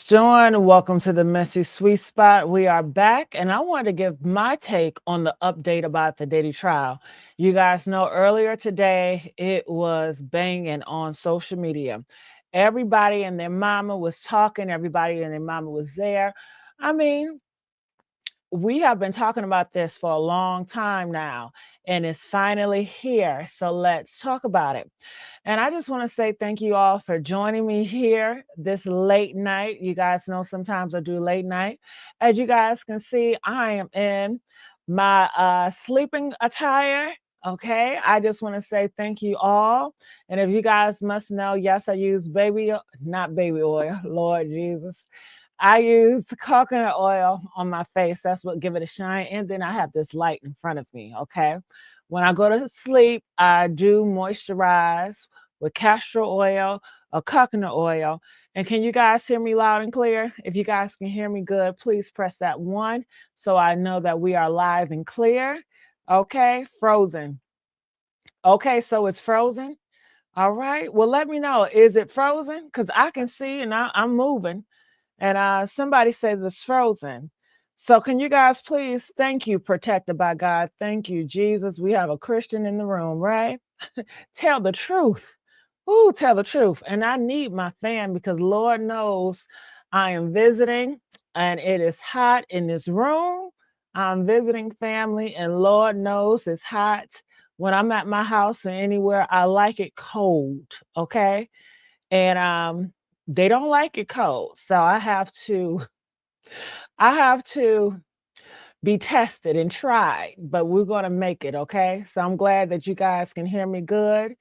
Sean, welcome to the Messy Sweet Spot. We are back, and I wanted to give my take on the update about the Diddy trial. You guys know earlier today it was banging on social media. Everybody and their mama was talking, everybody and their mama was there. I mean, we have been talking about this for a long time now, and it's finally here. So let's talk about it. And I just want to say thank you all for joining me here this late night. You guys know sometimes I do late night. As you guys can see, I am in my sleeping attire. Okay, I just want to say thank you all. And if you guys must know, yes, I use not baby oil, Lord Jesus. I use coconut oil on my face. That's what give it a shine. And then I have this light in front of me. Okay. When I go to sleep, I do moisturize with castor oil or coconut oil. And can you guys hear me loud and clear? If you guys can hear me good, please press that one so I know that we are live and clear. Okay. Frozen. Okay. So it's frozen. All right. Well, let me know. Is it frozen? Because I can see and I'm moving. And somebody says it's frozen. So can you guys please thank you, protected by God. Thank you, Jesus. We have a Christian in the room, right? Tell the truth. Ooh, tell the truth. And I need my fan because Lord knows I am visiting and it is hot in this room. I'm visiting family and Lord knows it's hot when I'm at my house or anywhere. I like it cold, okay? And they don't like it cold. So I have to be tested and tried, but we're going to make it, okay? So I'm glad that you guys can hear me good.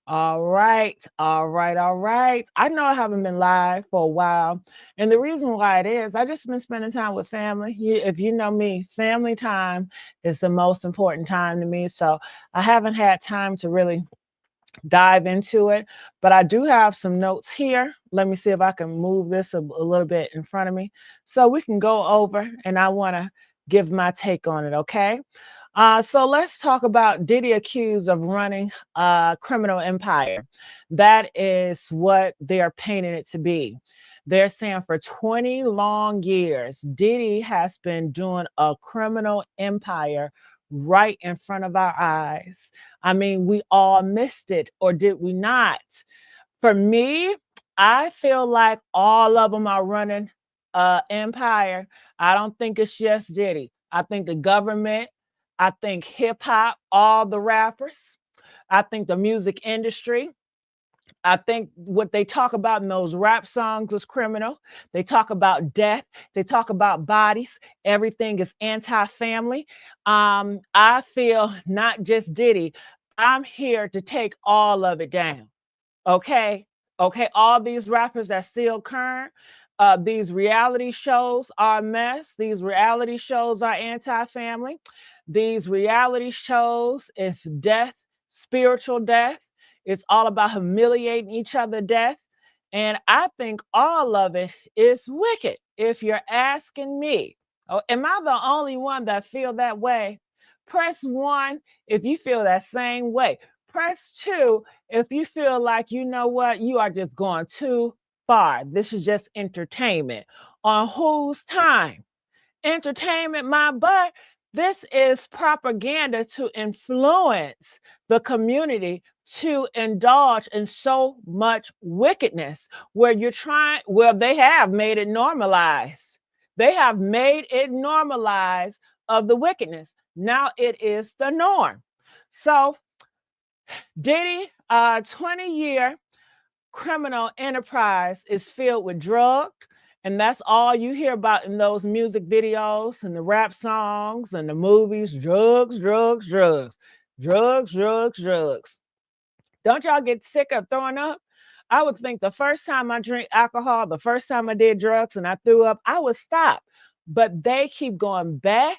All right. All right. All right. I know I haven't been live for a while. And the reason why it is, I just been spending time with family. If you know me, family time is the most important time to me. So I haven't had time to really dive into it, but I do have some notes here. Let me see if I can move this a little bit in front of me so we can go over and I want to give my take on it, okay? So let's talk about Diddy accused of running a criminal empire. That is what they're painting it to be. They're saying for 20 long years, Diddy has been doing a criminal empire right in front of our eyes. I mean, we all missed it, or did we not? For me, I feel like all of them are running empire. I don't think it's just Diddy. I think the government, I think hip hop, all the rappers, I think the music industry. I think what they talk about in those rap songs is criminal. They talk about death. They talk about bodies. Everything is anti-family. I feel not just Diddy. I'm here to take all of it down. Okay. Okay. All these rappers that still current, these reality shows are a mess. These reality shows are anti-family. These reality shows is death, spiritual death. It's all about humiliating each other death. And I think all of it is wicked. If you're asking me, oh, am I the only one that feel that way? Press one if you feel that same way. Press two if you feel like, you know what, you are just going too far. This is just entertainment. On whose time? Entertainment, my butt. This is propaganda to influence the community to indulge in so much wickedness where they have made it normalized. They have made it normalized of the wickedness. Now it is the norm. So Diddy, 20-year criminal enterprise is filled with drugs, and that's all you hear about in those music videos and the rap songs and the movies. Drugs, drugs, drugs, drugs, drugs, drugs. Don't y'all get sick of throwing up? I would think the first time I drink alcohol, the first time I did drugs and I threw up, I would stop. But they keep going back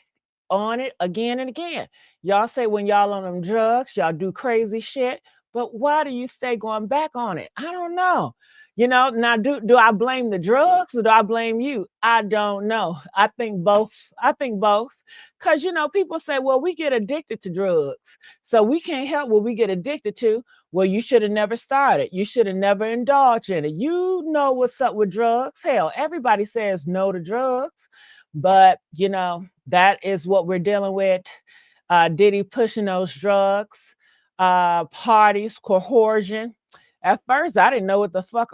on it again and again. Y'all say when y'all on them drugs, y'all do crazy shit. But why do you stay going back on it? I don't know. Now do I blame the drugs or do I blame you? I don't know. I think both. I think both. Because people say, well, we get addicted to drugs. So we can't help what we get addicted to. Well, you should have never started. You should have never indulged in it. You know what's up with drugs. Hell, everybody says no to drugs, but that is what we're dealing with. Diddy pushing those drugs, parties, coercion. At first, I didn't know what the fuck.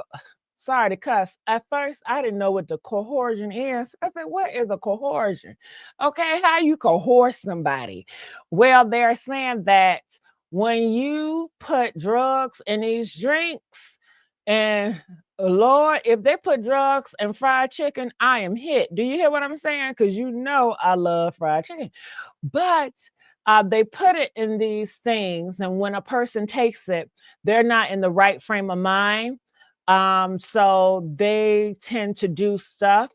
Sorry to cuss. At first, I didn't know what the coercion is. I said, what is a coercion? Okay, how you coerce somebody? Well, they're saying that when you put drugs in these drinks, and Lord, if they put drugs and fried chicken, I am hit. Do you hear what I'm saying? Because I love fried chicken. But they put it in these things, and when a person takes it, they're not in the right frame of mind. So they tend to do stuff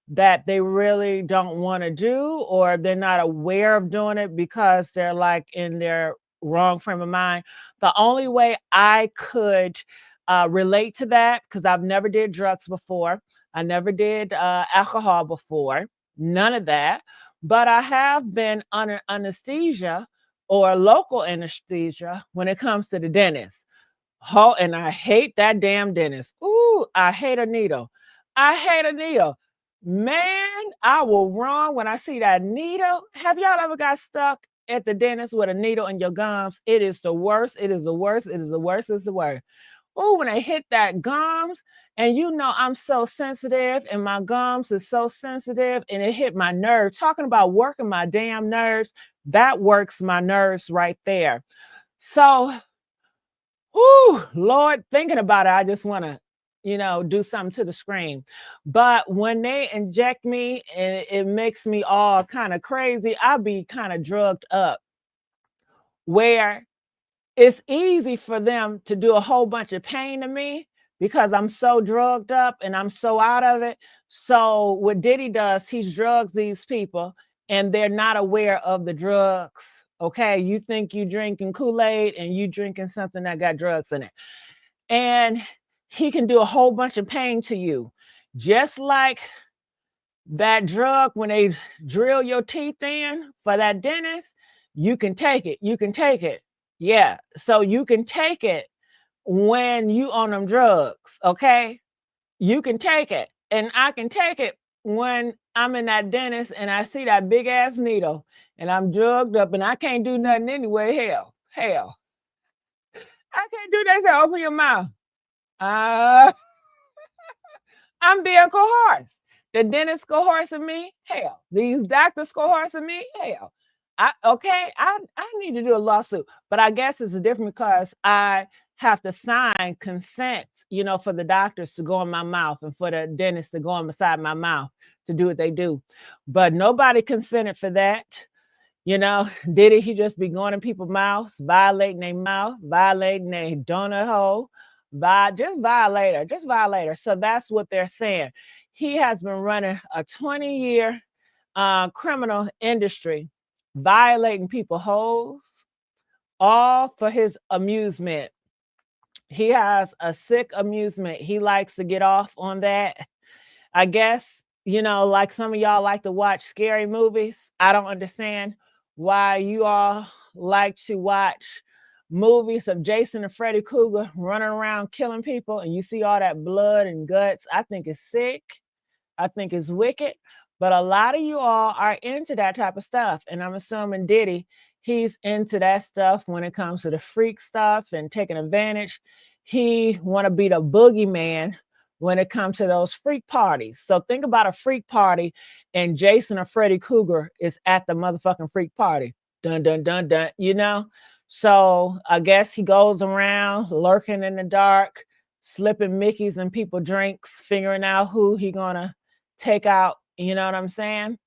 that they really don't want to do, or they're not aware of doing it because they're like in their wrong frame of mind. The only way I could relate to that, because I've never did drugs before, I never did alcohol before, none of that, but I have been under anesthesia or local anesthesia when it comes to the dentist. Oh, and I hate that damn dentist. Ooh, I hate a needle. I hate a needle. Man, I will run when I see that needle. Have y'all ever got stuck at the dentist with a needle in your gums? It is the worst. It is the worst. It is the worst. It's the worst. Oh, when I hit that gums, and I'm so sensitive, and my gums is so sensitive, and it hit my nerve. Talking about working my damn nerves, that works my nerves right there. So, Lord, thinking about it, I just want to, do something to the screen. But when they inject me and it makes me all kind of crazy, I'll be kind of drugged up, where it's easy for them to do a whole bunch of pain to me because I'm so drugged up and I'm so out of it. So what Diddy does, he drugs these people and they're not aware of the drugs. Okay, you think you drinking Kool-Aid and you drinking something that got drugs in it. And he can do a whole bunch of pain to you. Just like that drug, when they drill your teeth in for that dentist, you can take it. You can take it. Yeah. So you can take it when you on them drugs. Okay. You can take it. And I can take it when I'm in that dentist and I see that big ass needle and I'm drugged up and I can't do nothing anyway. Hell. I can't do that. So open your mouth. Uh I'm being coerced. The dentist coercing me, hell. These doctors coercing me, hell. I need to do a lawsuit, but I guess it's different because I have to sign consent, for the doctors to go in my mouth and for the dentist to go inside my mouth to do what they do. But nobody consented for that. He just be going in people's mouths, violating their mouth, violating their donut hole, just violator. So that's what they're saying. He has been running a 20-year criminal industry, violating people's holes, all for his amusement. He has a sick amusement. He likes to get off on that. I guess, like some of y'all like to watch scary movies. I don't understand why you all like to watch movies of Jason and Freddy Krueger running around killing people and you see all that blood and guts. I think it's sick. I think it's wicked. But a lot of you all are into that type of stuff. And I'm assuming Diddy, he's into that stuff when it comes to the freak stuff and taking advantage. He want to be the boogeyman when it comes to those freak parties. So think about a freak party and Jason or Freddy Krueger is at the motherfucking freak party. Dun, dun, dun, dun, So I guess he goes around lurking in the dark, slipping Mickeys in people's drinks, figuring out who he gonna take out, you know what I'm saying?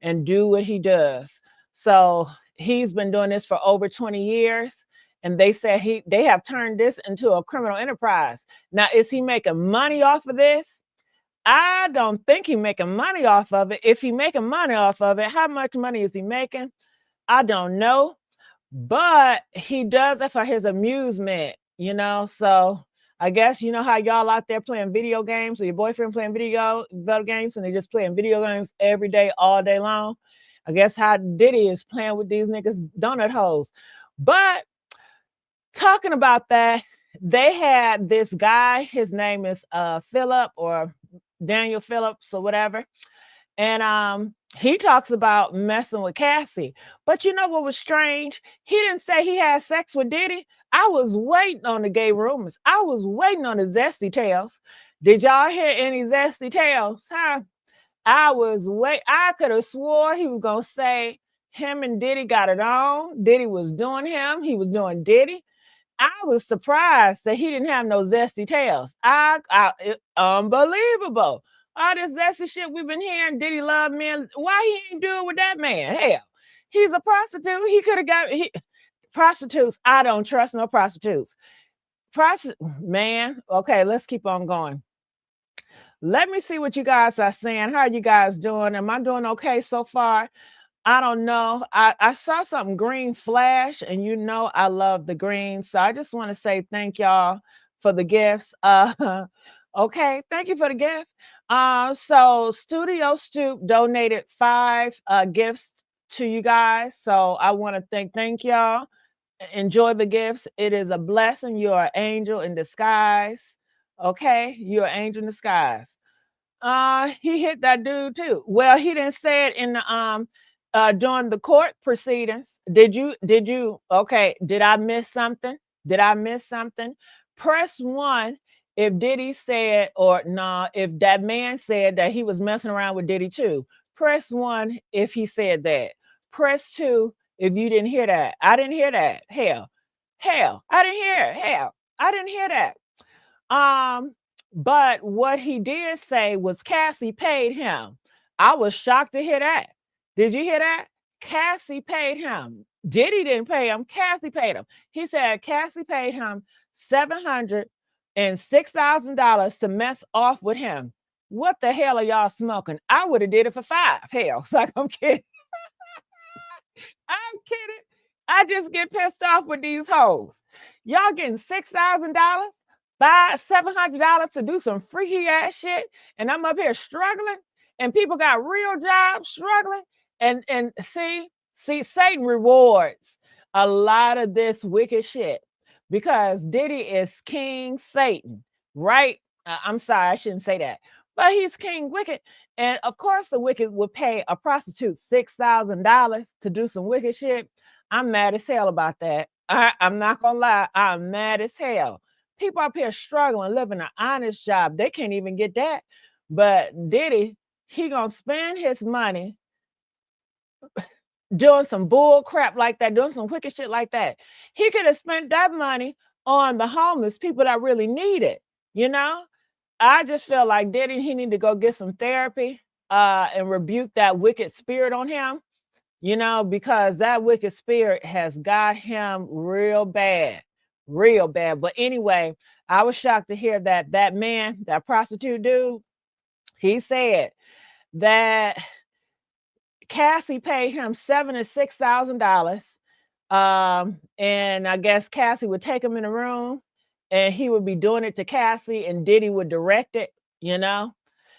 And do what he does. So he's been doing this for over 20 years. And they said they have turned this into a criminal enterprise. Now, is he making money off of this? I don't think he's making money off of it. If he's making money off of it, how much money is he making? I don't know. But he does it for his amusement, So I guess how y'all out there playing video games or your boyfriend playing video games and they just playing video games every day, all day long. I guess how Diddy is playing with these niggas donut holes. But talking about that, they had this guy, his name is Philip or Daniel Phillips or whatever. And he talks about messing with Cassie. But you know what was strange? He didn't say he had sex with Diddy. I was waiting on the gay rumors. I was waiting on the zesty tales. Did y'all hear any zesty tales? Huh? I could have swore he was gonna say him and Diddy got it on. Diddy was doing him. He was doing Diddy. I was surprised that he didn't have no zesty tales. Unbelievable. All this zesty shit we've been hearing, Diddy love men. Why he ain't do it with that man? Hell, he's a prostitute. He could have got prostitutes. I don't trust no prostitutes. Man. Okay, let's keep on going. Let me see what you guys are saying. How are you guys doing? Am I doing okay so far? I don't know. I saw something green flash, and you know I love the green. So I just want to say thank y'all for the gifts. Okay, thank you for the gift. So Studio Stoop donated 5 gifts to you guys. So I want to thank y'all. Enjoy the gifts. It is a blessing. You are an angel in disguise. Okay, you're an angel in disguise. He hit that dude too. Well, he didn't say it in the during the court proceedings. Did you okay, did I miss something? Did I miss something? Press 1 if Diddy said or nah, if that man said that he was messing around with Diddy too. Press 1 if he said that. Press 2 if you didn't hear that. I didn't hear that. Hell. Hell. I didn't hear it. Hell. I didn't hear that. But what he did say was Cassie paid him. I was shocked to hear that. Did you hear that? Cassie paid him. Diddy didn't pay him. Cassie paid him. He said Cassie paid him $706,000 to mess off with him. What the hell are y'all smoking? I would have did it for 5. Hell, it's like I'm kidding. I'm kidding. I just get pissed off with these hoes. Y'all getting $6,000, $700 to do some freaky ass shit, and I'm up here struggling, and people got real jobs struggling, and see, Satan rewards a lot of this wicked shit because Diddy is King Satan, right? I'm sorry, I shouldn't say that, but he's King Wicked. And of course, the wicked would pay a prostitute $6,000 to do some wicked shit. I'm mad as hell about that. I'm not gonna lie, I'm mad as hell. People up here struggling, living an honest job. They can't even get that. But Diddy, he gonna spend his money doing some bull crap like that, doing some wicked shit like that. He could have spent that money on the homeless, people that really need it, you know? I just feel like Diddy, he need to go get some therapy and rebuke that wicked spirit on him, you know, because that wicked spirit has got him real bad, real bad. But anyway, I was shocked to hear that that man, that prostitute dude, he said that Cassie paid him $76,000. And I guess Cassie would take him in a room and he would be doing it to Cassie and Diddy would direct it, you know?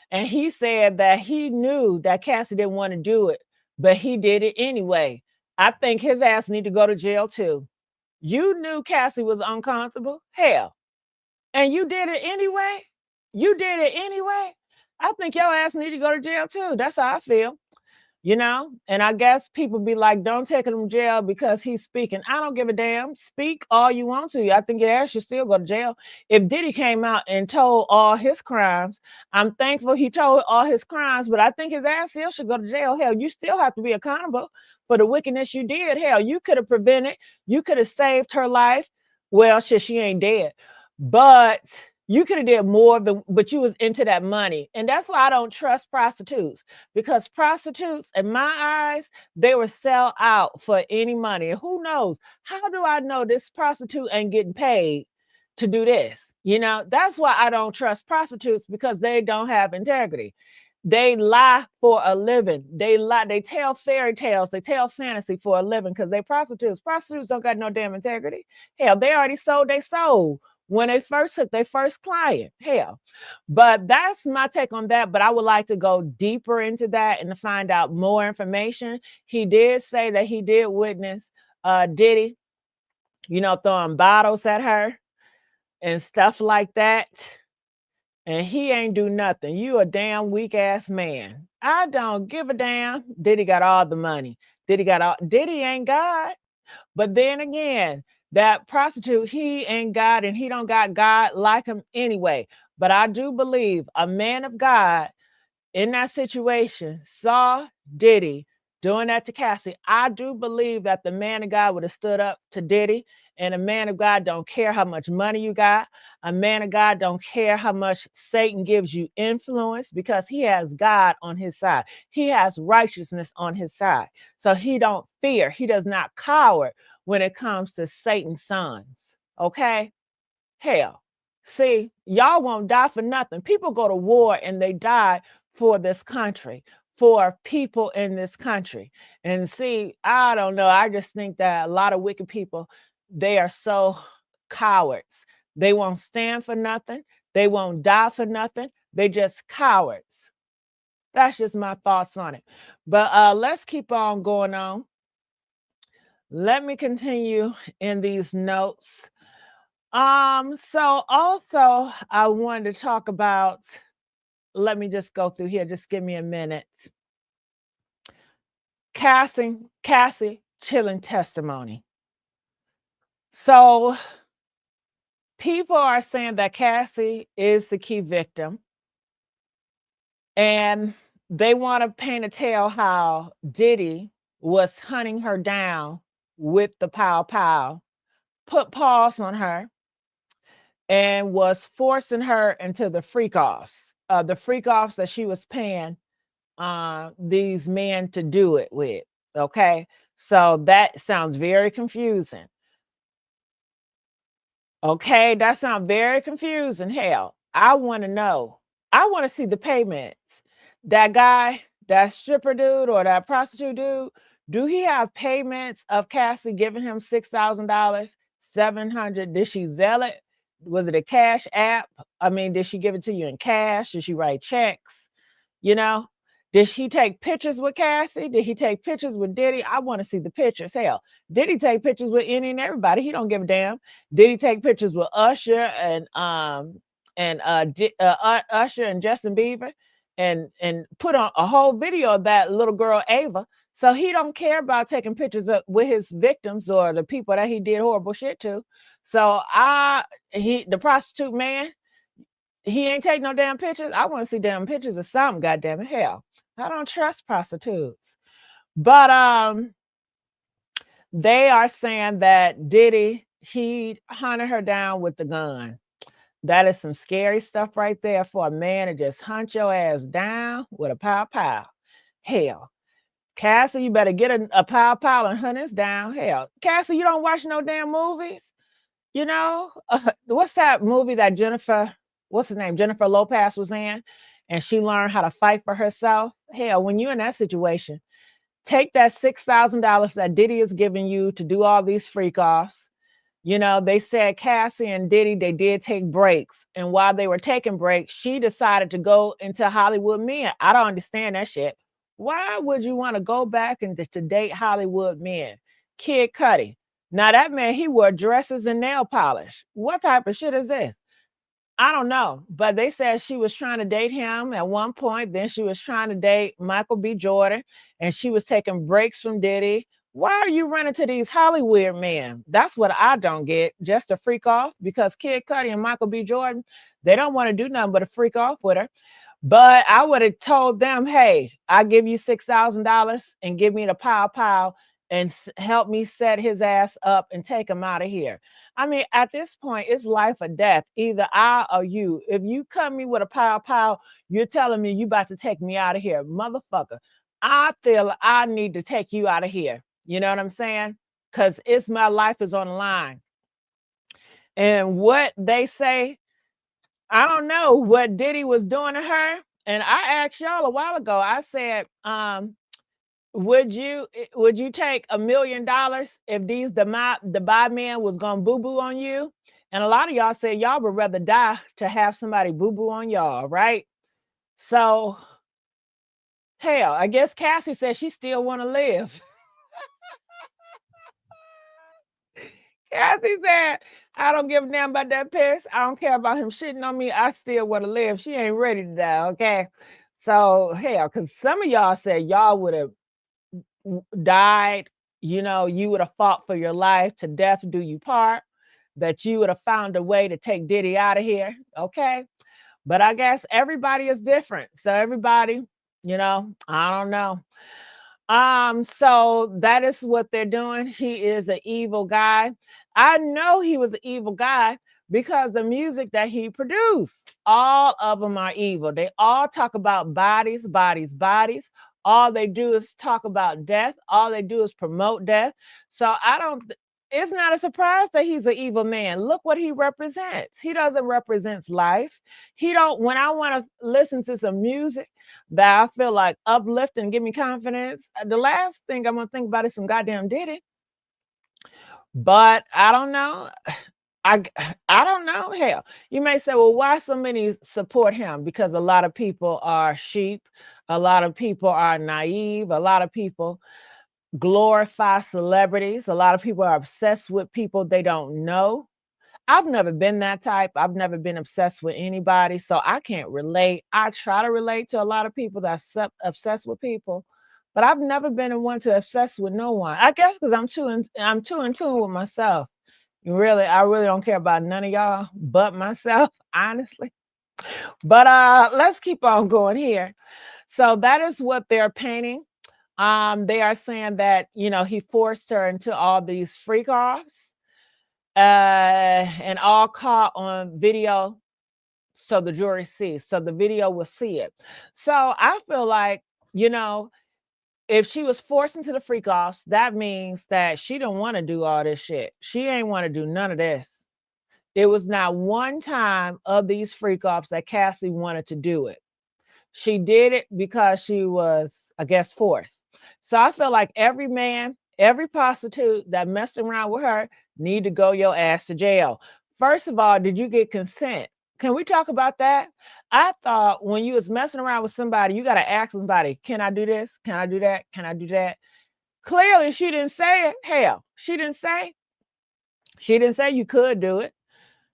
And he said that he knew that Cassie didn't want to do it, but he did it anyway. I think his ass need to go to jail too. You knew Cassie was uncomfortable. Hell. And you did it anyway? You did it anyway? I think your ass need to go to jail too. That's how I feel. You know, and I guess people be like, don't take him to jail because he's speaking. I don't give a damn. Speak all you want to. I think your ass should still go to jail. If Diddy came out and told all his crimes, I'm thankful he told all his crimes, but I think his ass still should go to jail. Hell, you still have to be accountable for the wickedness you did. Hell, you could have prevented, you could have saved her life. Well, shit, she ain't dead. But you could have did more than, but you was into that money. And that's why I don't trust prostitutes, because prostitutes, in my eyes, they will sell out for any money. And who knows? How do I know this prostitute ain't getting paid to do this? You know, that's why I don't trust prostitutes, because they don't have integrity. They lie for a living. They lie. They tell fairy tales. They tell fantasy for a living because they prostitutes. Prostitutes don't got no damn integrity. Hell, they already sold their soul when they first took their first client. Hell. But that's my take on that. But I would like to go deeper into that and to find out more information. He did say that he did witness Diddy throwing bottles at her and stuff like that. And he ain't do nothing. You a damn weak ass man. I don't give a damn. Diddy got all the money. Diddy ain't God. But then again, that prostitute, he ain't God and he don't got God like him anyway. But I do believe a man of God in that situation saw Diddy doing that to Cassie. I do believe that the man of God would have stood up to Diddy. And a man of God don't care how much money you got. A man of God don't care how much Satan gives you influence, because he has God on his side. He has righteousness on his side. So he don't fear. He does not cower when it comes to Satan's sons. Okay? Hell, see, y'all won't die for nothing. People go to war and they die for this country, for people in this country. And see, I don't know. I just think that a lot of wicked people, they are so cowards. They won't stand for nothing. They won't die for nothing. They just cowards. That's just my thoughts on it. But let's keep on going on. Let me continue in these notes. So also I wanted to talk about, let me just go through here, just give me a minute. Cassie chilling testimony. So people are saying that Cassie is the key victim, and they want to paint a tale how Diddy was hunting her down with the pow pow, put paws on her, and was forcing her into the freak offs that she was paying these men to do it with. Okay, so that sounds very confusing. Okay, that sounds very confusing. Hell, I want to know. I want to see the payments. That guy, that stripper dude or that prostitute dude, do he have payments of Cassie giving him $6,000, 700? Did she sell it? Was it a cash app? I mean, did she give it to you in cash? Did she write checks? You know, did he take pictures with Cassie? Did he take pictures with Diddy? I want to see the pictures. Hell, did he take pictures with any and everybody? He don't give a damn. Did he take pictures with Usher and Usher and Justin Bieber and put on a whole video of that little girl Ava? So he don't care about taking pictures with his victims or the people that he did horrible shit to. So the prostitute man, he ain't take no damn pictures. I want to see damn pictures of something, goddamn it. Hell, I don't trust prostitutes. But they are saying that Diddy, he hunted her down with the gun. That is some scary stuff right there for a man to just hunt your ass down with a pow pow. Hell, Cassie, you better get a pow pow and hunt us down. Hell, Cassie, you don't watch no damn movies. What's that movie that what's his name? Jennifer Lopez was in, and she learned how to fight for herself. Hell, when you're in that situation, take that $6,000 that Diddy is giving you to do all these freak offs. They said Cassie and Diddy, they did take breaks. And while they were taking breaks, she decided to go into Hollywood men. I don't understand that shit. Why would you want to go back and to date Hollywood men? Kid Cudi. Now that man, he wore dresses and nail polish. What type of shit is this? I don't know, but they said she was trying to date him at one point. Then she was trying to date Michael B. Jordan, and she was taking breaks from Diddy. Why are you running to these Hollywood men? That's what I don't get. Just to freak off, because Kid Cudi and Michael B. Jordan, they don't want to do nothing but to freak off with her. But I would have told them, hey, I give you $6,000 and give me the pow pow and help me set his ass up and take him out of here. I mean, at this point, it's life or death, either I or you. If you come me with a pow pow, you're telling me you about to take me out of here, motherfucker. I feel I need to take you out of here. You know what I'm saying? Because my life is on the line. And what they say, I don't know what Diddy was doing to her. And I asked y'all a while ago, I said, would you take $1 million if the buy man was gonna boo-boo on you? And a lot of y'all said y'all would rather die to have somebody boo-boo on y'all, right? So hell, I guess Cassie said she still want to live. Cassie said, I don't give a damn about that piss. I don't care about him shitting on me. I still want to live. She ain't ready to die, okay? So, hell, because some of y'all said y'all would have died, you would have fought for your life to death do you part, that you would have found a way to take Diddy out of here, okay? But I guess everybody is different. So everybody, I don't know. So that is what they're doing. He is an evil guy. I know he was an evil guy because the music that he produced, all of them are evil. They all talk about bodies, bodies, bodies. All they do is talk about death. All they do is promote death. So it's not a surprise that he's an evil man. Look what he represents. He doesn't represent life. When I want to listen to some music that I feel like uplift and give me confidence, the last thing I'm gonna think about is some goddamn Diddy. But I don't know. I I don't know. Hell, you may say, well, why so many support him? Because a lot of people are sheep, a lot of people are naive, a lot of people glorify celebrities, a lot of people are obsessed with people they don't know. I've never been that type. I've never been obsessed with anybody, so I can't relate. I try to relate to a lot of people that are obsessed with people, but I've never been the one to obsess with no one. I guess because I'm too in tune with myself. Really, I really don't care about none of y'all but myself, honestly. But let's keep on going here. So that is what they're painting. They are saying that he forced her into all these freak offs, and all caught on video, so the jury sees, so the video will see it. So I feel like, if she was forced into the freak offs, that means that she don't want to do all this shit. She ain't want to do none of this. It was not one time of these freak offs that Cassie wanted to do it. She did it because she was, I guess, forced. So I feel like every man, every prostitute that messed around with her need to go your ass to jail. First of all, did you get consent? Can we talk about that? I thought when you was messing around with somebody, you got to ask somebody, can I do this? Can I do that? Can I do that? Clearly, she didn't say it. Hell, she didn't say. She didn't say you could do it,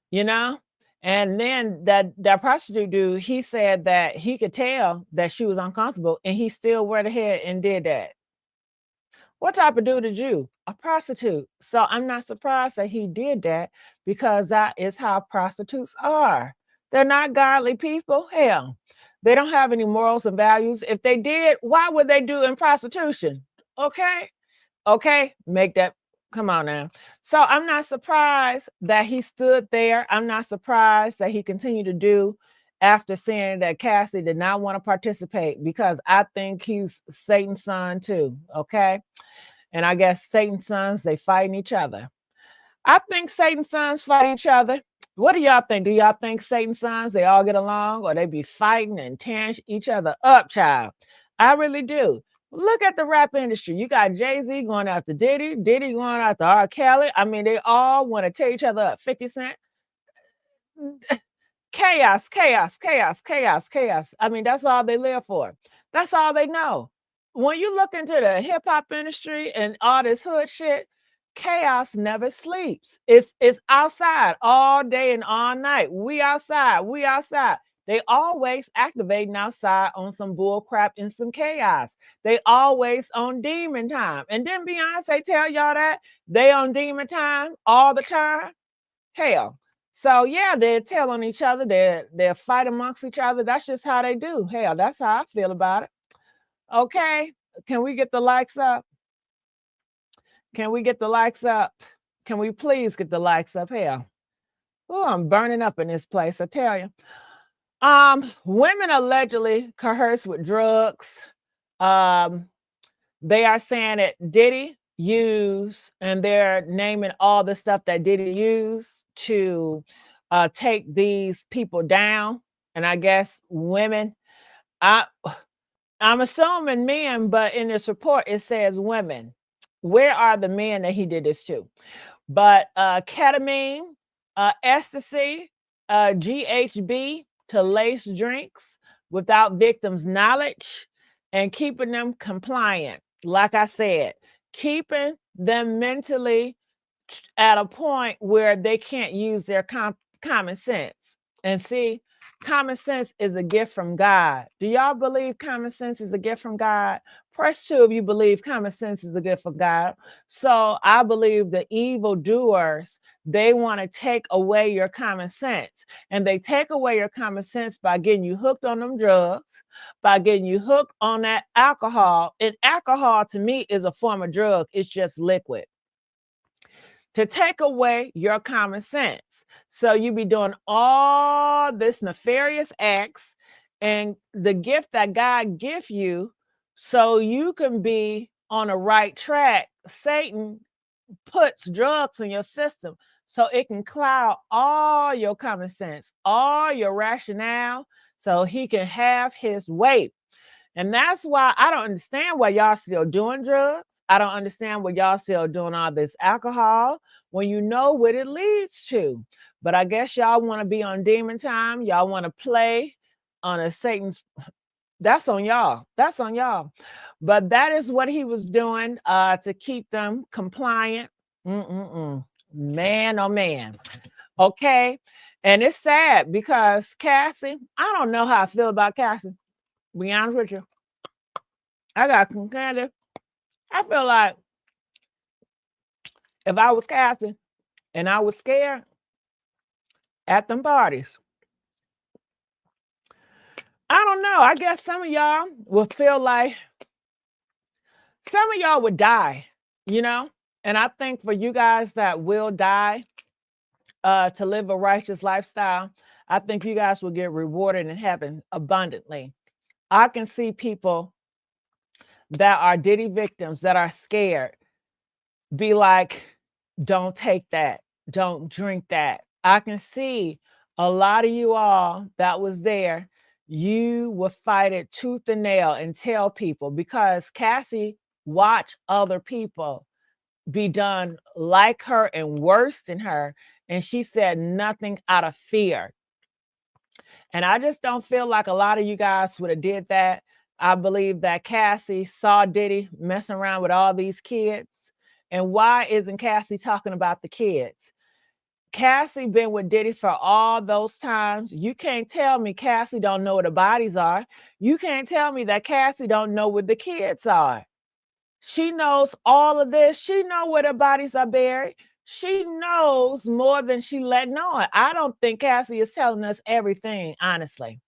you know? And then that prostitute dude, he said that he could tell that she was uncomfortable and he still went ahead and did that. What type of dude is you? A prostitute. So I'm not surprised that he did that because that is how prostitutes are. They're not godly people. Hell, they don't have any morals and values. If they did, why would they do in prostitution? Okay. Okay, make that come on now. So I'm not surprised that he stood there. I'm not surprised that he continued to do after seeing that Cassie did not want to participate because I think he's Satan's son too. Okay. And I guess Satan's sons, they fighting each other. I think Satan's sons fight each other. What do y'all think? Do y'all think Satan's sons, they all get along or they be fighting and tearing each other up, child? I really do. Look at the rap industry. You got Jay-Z going after Diddy, Diddy going after R. Kelly. I mean, they all want to tear each other up. 50 Cent. Chaos, chaos, chaos, chaos, chaos. I mean, that's all they live for. That's all they know. When you look into the hip hop industry and all this hood shit, chaos never sleeps. It's outside all day and all night. We outside, we outside. They always activating outside on some bull crap and some chaos. They always on demon time. And then Beyonce tell y'all that they on demon time all the time. Hell. So yeah, they tell on each other. They fight amongst each other. That's just how they do. Hell, that's how I feel about it. Okay. Can we get the likes up? Can we get the likes up? Can we please get the likes up? Hell. Oh, I'm burning up in this place, I tell you. Women allegedly coerced with drugs. Um, they are saying that Diddy used, and they're naming all the stuff that Diddy used to take these people down. And I guess women, I I'm assuming men, but in this report it says women. Where are the men that he did this to? But ketamine, ecstasy, GHB to lace drinks without victims' knowledge and keeping them compliant. Like I said, keeping them mentally at a point where they can't use their common sense. And see, common sense is a gift from God. Do y'all believe common sense is a gift from God? Press 2 if you believe common sense is a gift from God. So I believe the evildoers, they want to take away your common sense. And they take away your common sense by getting you hooked on them drugs, by getting you hooked on that alcohol. And alcohol to me is a form of drug, it's just liquid to take away your common sense. So you be doing all this nefarious acts and the gift that God give you so you can be on a right track. Satan puts drugs in your system so it can cloud all your common sense, all your rationale, so he can have his way. And that's why I don't understand why y'all still doing drugs. I don't understand why y'all still doing all this alcohol when you know what it leads to. But I guess y'all want to be on demon time. Y'all want to play on a Satan's. That's on y'all. That's on y'all. But that is what he was doing to keep them compliant. Man, oh man. Okay. And it's sad because Cassie, I don't know how I feel about Cassie. Be honest with you. I got some candy. I feel like if I was Cassie and I was scared at them parties, I don't know. I guess some of y'all would feel like some of y'all would die, you know? And I think for you guys that will die to live a righteous lifestyle, I think you guys will get rewarded in heaven abundantly. I can see people that are Diddy victims that are scared be like, don't take that, don't drink that. I can see a lot of you all that was there, you would fight it tooth and nail and tell people because Cassie watched other people be done like her and worse than her. And she said nothing out of fear. And I just don't feel like a lot of you guys would have did that. I believe that Cassie saw Diddy messing around with all these kids. And why isn't Cassie talking about the kids? Cassie been with Diddy for all those times. You can't tell me Cassie don't know where the bodies are. You can't tell me that Cassie don't know where the kids are. She knows all of this. She know where the bodies are buried. She knows more than she letting on. I don't think Cassie is telling us everything, honestly.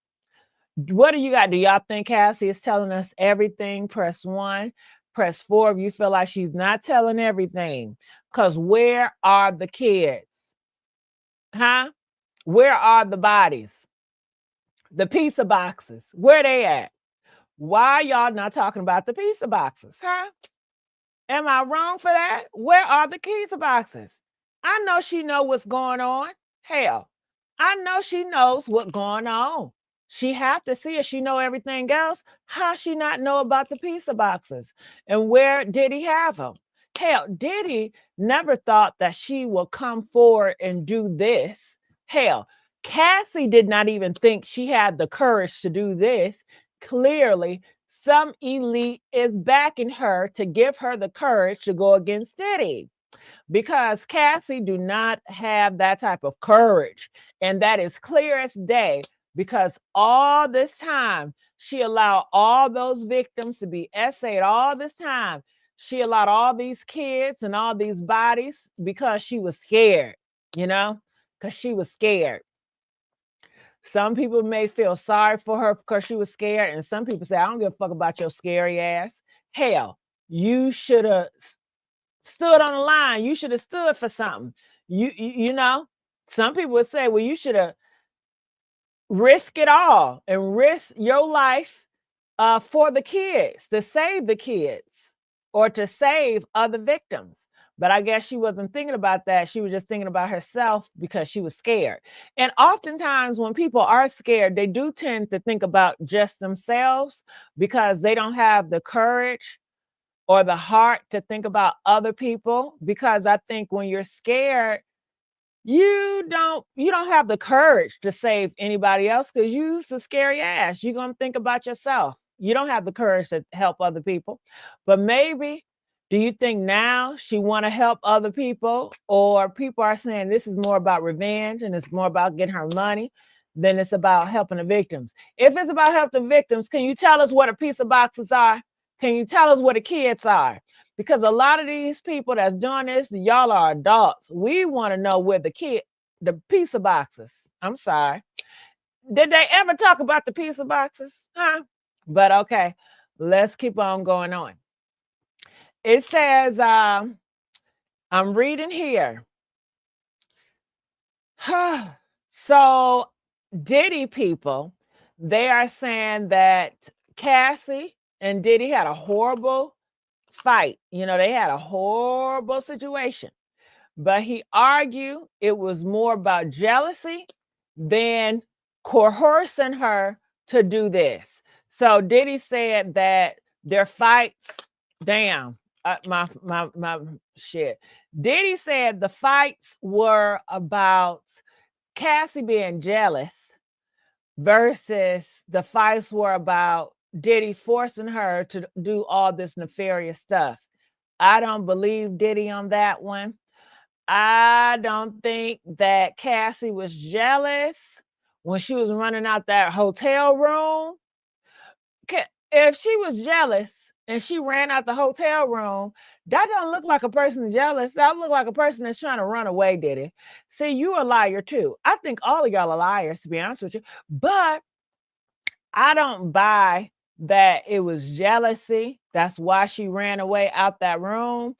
What do you got? Do y'all think Cassie is telling us everything? Press 1. Press 4 if you feel like she's not telling everything. Because where are the kids? Huh? Where are the bodies? The pizza boxes. Where they at? Why y'all not talking about the pizza boxes? Huh? Am I wrong for that? Where are the pizza boxes? I know she know what's going on. Hell, I know she knows what's going on. She have to see it. She know everything else. How she not know about the pizza boxes? And where did he have them? Hell, Diddy never thought that she will come forward and do this. Hell, Cassie did not even think she had the courage to do this. Clearly, some elite is backing her to give her the courage to go against Diddy because Cassie do not have that type of courage. And that is clear as day because all this time she allowed all those victims to be essayed all this time. She allowed all these kids and all these bodies because she was scared, because she was scared. Some people may feel sorry for her because she was scared, and some people say, I don't give a fuck about your scary ass. Hell, you should have stood on the line. You should have stood for something. You know, some people would say, well, you should have risked it all and risk your life for the kids, to save the kids or to save other victims. But I guess she wasn't thinking about that. She was just thinking about herself because she was scared. And oftentimes when people are scared, they do tend to think about just themselves because they don't have the courage or the heart to think about other people. Because I think when you're scared, you don't have the courage to save anybody else because you're a scary ass. You're going to think about yourself. You don't have the courage to help other people. But maybe Do you think now she want to help other people, or people are saying this is more about revenge and it's more about getting her money than it's about helping the victims? If it's about helping victims, can you tell us what a piece of boxes are? Can you tell us what the kids are? Because a lot of these people that's doing this, y'all are adults. We want to know where the pizza boxes. I'm sorry. Did they ever talk about the pizza boxes? Huh? But okay, let's keep on going on. It says, I'm reading here. So, Diddy people, they are saying that Cassie and Diddy had a horrible fight. They had a horrible situation. But he argued it was more about jealousy than coercing her to do this. So Diddy said that their fights, damn, my shit. Diddy said the fights were about Cassie being jealous versus the fights were about Diddy forcing her to do all this nefarious stuff. I don't believe Diddy on that one. I don't think that Cassie was jealous when she was running out that hotel room. If she was jealous and she ran out the hotel room, that don't look like a person jealous. That look like a person that's trying to run away, did it? See, you a liar too. I think all of y'all are liars, to be honest with you. But I don't buy that it was jealousy. That's why she ran away out that room.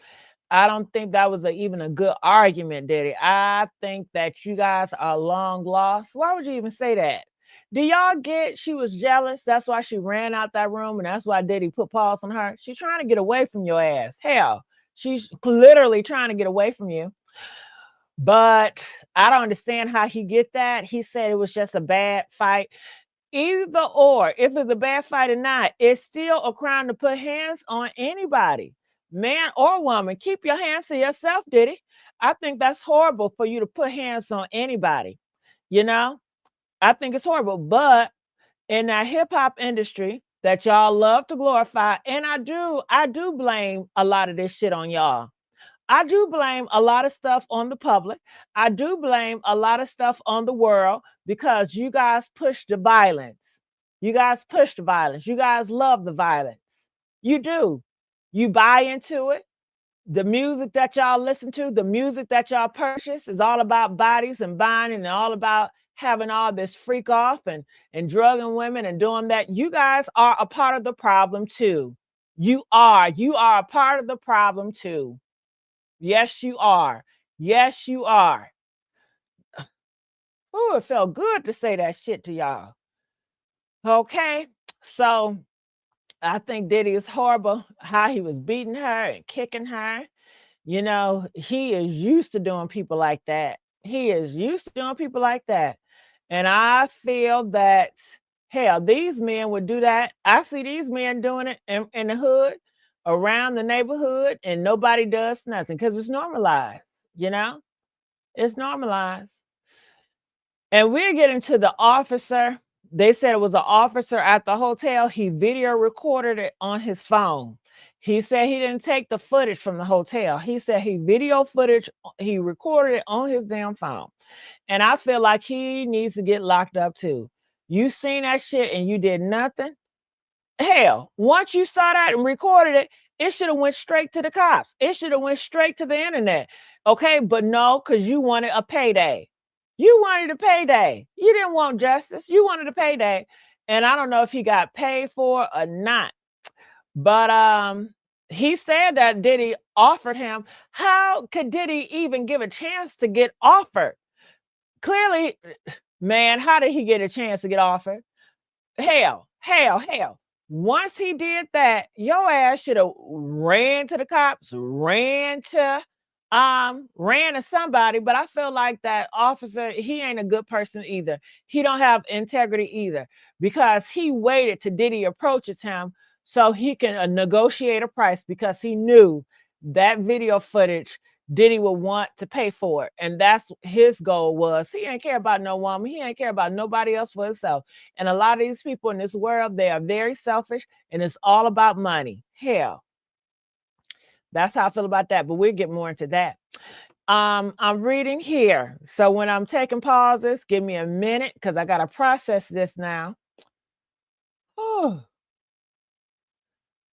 I don't think that was even a good argument, did it? I think that you guys are long lost. Why would you even say that? Do y'all get she was jealous? That's why she ran out that room, and that's why Diddy put pause on her. She's trying to get away from your ass. Hell, she's literally trying to get away from you. But I don't understand how he get that. He said it was just a bad fight. Either or, if it's a bad fight or not, it's still a crime to put hands on anybody, man or woman. Keep your hands to yourself, Diddy. I think that's horrible for you to put hands on anybody. You know, I think it's horrible. But in that hip hop industry that y'all love to glorify, and I do blame a lot of this shit on y'all. I do blame a lot of stuff on the public. I do blame a lot of stuff on the world because you guys push the violence. You guys push the violence. You guys love the violence. You do. You buy into it. The music that y'all listen to, the music that y'all purchase is all about bodies and buying and all about having all this freak off and drugging women and doing that. You guys are a part of the problem too. You are. You are a part of the problem too. Yes, you are. Yes, you are. Oh, it felt good to say that shit to y'all. Okay. So I think Diddy is horrible. How he was beating her and kicking her. He is used to doing people like that. He is used to doing people like that. And I feel that, hell, these men would do that. I see these men doing it in the hood, around the neighborhood, and nobody does nothing because it's normalized, you know? It's normalized. And we're getting to the officer. They said it was an officer at the hotel. He video recorded it on his phone. He said he didn't take the footage from the hotel. He said he he recorded it on his damn phone. And I feel like he needs to get locked up too. You seen that shit and you did nothing? Hell, once you saw that and recorded it, it should have went straight to the cops. It should have went straight to the internet. Okay, but no, because you wanted a payday. You wanted a payday. You didn't want justice. You wanted a payday. And I don't know if he got paid for or not. But he said that Diddy offered him. How could Diddy even give a chance to get offered? Clearly, man, how did he get a chance to get offered? Hell. Once he did that, your ass should have ran to the cops, ran to somebody. But I feel like that officer, he ain't a good person either. He don't have integrity either because he waited till Diddy approaches him so he can negotiate a price because he knew that video footage Diddy would want to pay for it. And that's his goal was. He ain't care about no woman. He ain't care about nobody else for himself. And a lot of these people in this world, they are very selfish and it's all about money. Hell, That's how I feel about that. But we'll get more into that. I'm reading here. So when I'm taking pauses, give me a minute because I got to process this now. Oh.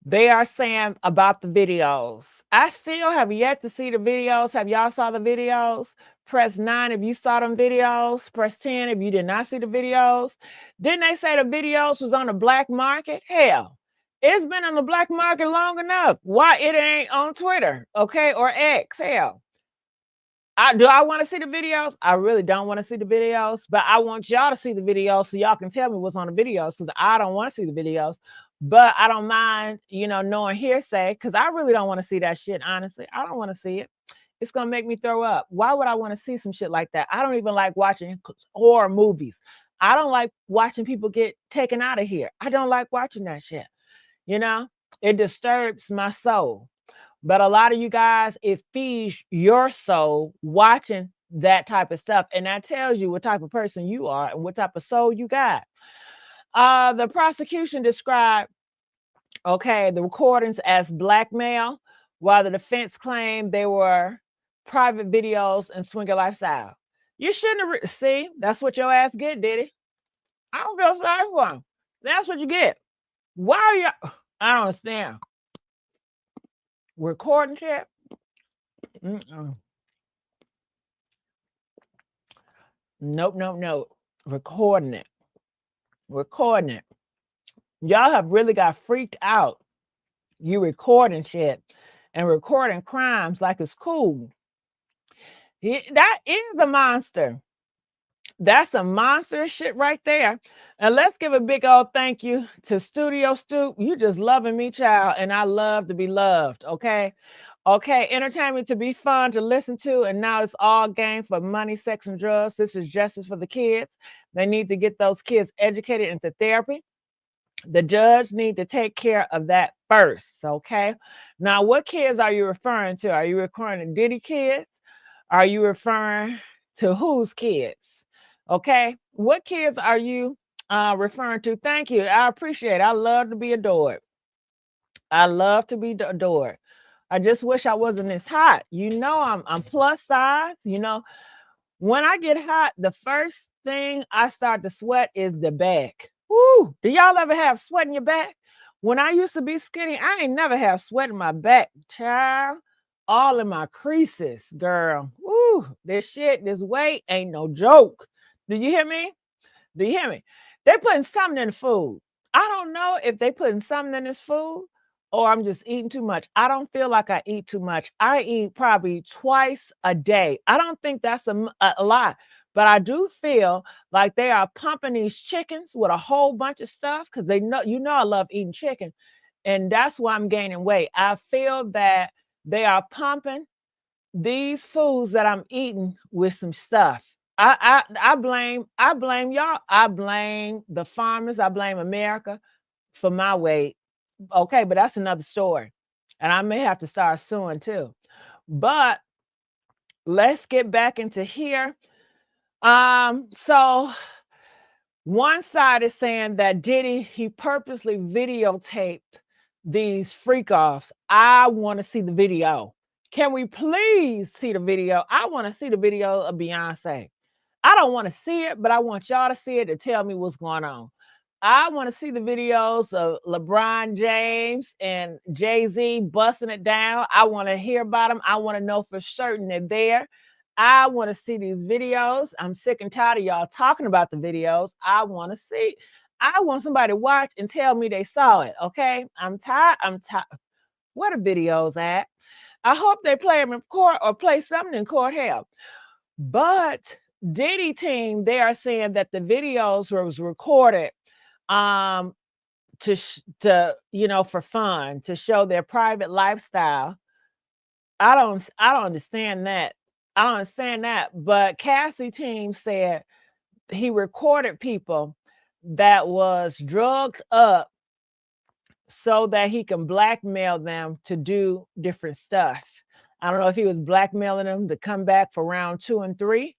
They are saying about the videos. I still have yet to see the videos. Have y'all saw the videos? Press 9 if you saw them videos. Press 10 if you did not see the videos. Didn't they say the videos was on the black market? Hell, it's been on the black market long enough. Why it ain't on Twitter, okay, or X? Hell, do I want to see the videos? I really don't want to see the videos, but I want y'all to see the videos so y'all can tell me what's on the videos because I don't want to see the videos. But I don't mind, knowing hearsay because I really don't want to see that shit, honestly. I don't want to see it. It's going to make me throw up. Why would I want to see some shit like that? I don't even like watching horror movies. I don't like watching people get taken out of here. I don't like watching that shit. It disturbs my soul. But a lot of you guys, it feeds your soul watching that type of stuff. And that tells you what type of person you are and what type of soul you got. The prosecution described, the recordings as blackmail, while the defense claimed they were private videos and swinger lifestyle. You shouldn't have, see, that's what your ass get, did it? I don't feel sorry for him. That's what you get. Why are you, I don't understand. Recording shit? Nope. Recording it. Y'all have really got freaked out. You recording shit and recording crimes like it's cool. That is a monster. That's a monster shit right there. And let's give a big old thank you to Studio Stoop. You just loving me, child, and I love to be loved, okay? Okay, entertainment to be fun to listen to, and now it's all game for money, sex, and drugs. This is justice for the kids. They need to get those kids educated into therapy. The judge need to take care of that first, okay? Now, what kids are you referring to? Are you referring to Diddy kids? Are you referring to whose kids? Okay, what kids are you referring to? Thank you. I appreciate it. I love to be adored. I love to be adored. I just wish I wasn't this hot. I'm plus size. When I get hot, the first thing I start to sweat is the back. Woo! Do y'all ever have sweat in your back? When I used to be skinny, I ain't never have sweat in my back, child. All in my creases, girl. Woo! This weight ain't no joke. Do you hear me? Do you hear me? They putting something in the food. I don't know if they putting something in this food or I'm just eating too much. I don't feel like I eat too much. I eat probably twice a day. I don't think that's a lot, but I do feel like they are pumping these chickens with a whole bunch of stuff because they know, I love eating chicken. And that's why I'm gaining weight. I feel that they are pumping these foods that I'm eating with some stuff. I blame y'all. I blame the farmers. I blame America for my weight. Okay, but that's another story. And I may have to start suing too. But let's get back into here. So one side is saying that Diddy, he purposely videotaped these freak offs. I want to see the video. Can we please see the video? I want to see the video of Beyonce. I don't want to see it, but I want y'all to see it to tell me what's going on. I want to see the videos of LeBron James and Jay-Z busting it down. I want to hear about them. I want to know for certain they're there. I want to see these videos. I'm sick and tired of y'all talking about the videos. I want to see. I want somebody to watch and tell me they saw it, okay? I'm tired. Where the videos at? I hope they play them in court or play something in court. Hell. But Diddy team, they are saying that the videos was recorded to for fun, to show their private lifestyle. I don't understand that. I don't understand that. But Cassie team said he recorded people that was drugged up so that he can blackmail them to do different stuff. I don't know if he was blackmailing them to come back for round 2 and 3,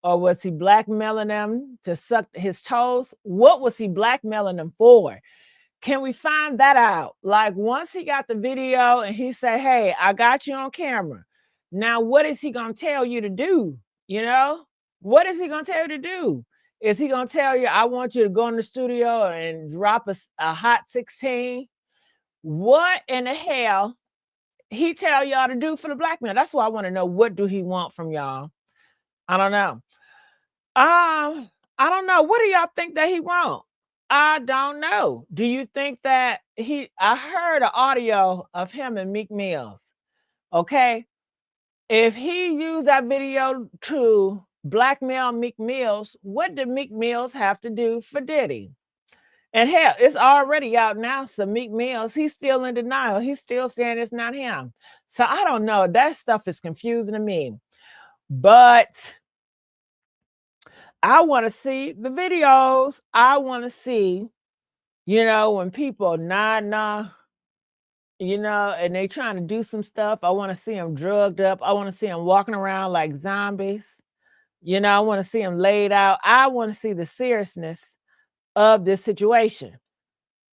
or was he blackmailing them to suck his toes? What was he blackmailing them for? Can we find that out? Like once he got the video and he said, hey, I got you on camera. Now, what is he going to tell you to do? You know, what is he going to tell you to do? Is he going to tell you, I want you to go in the studio and drop a hot 16? What in the hell he tell y'all to do for the blackmail? That's why I want to know, what do he want from y'all? I don't know. I don't know. What do y'all think that he want? I don't know. Do you think that I heard an audio of him and Meek Mills. Okay. If he used that video to blackmail Meek Mills, what did Meek Mills have to do for Diddy? And hell, it's already out now. So Meek Mills, he's still in denial. He's still saying it's not him. So I don't know. That stuff is confusing to me. But I want to see the videos. I want to see, when people nah, and they trying to do some stuff. I want to see them drugged up. I want to see them walking around like zombies. I want to see them laid out. I want to see the seriousness of this situation.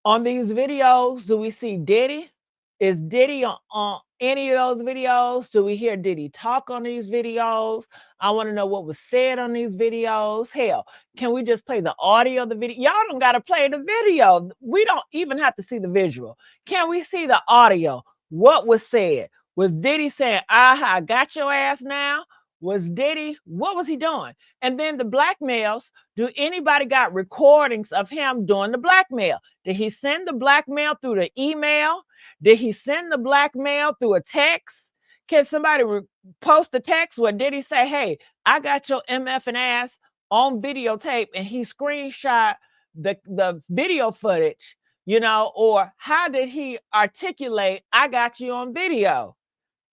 On these videos, do we see Diddy? Is Diddy on any of those videos? Do we hear Diddy talk on these videos? I want to know what was said on these videos. Hell, can we just play the audio of the video? Y'all don't got to play the video. We don't even have to see the visual. Can we see the audio? What was said? Was Diddy saying, I got your ass now? Was Diddy, what was he doing? And then the blackmails, do anybody got recordings of him doing the blackmail? Did he send the blackmail through the email? Did he send the blackmail through a text? Can somebody post a text where Diddy say, hey, I got your MF and ass on videotape, and he screenshot the video footage, or how did he articulate, I got you on video?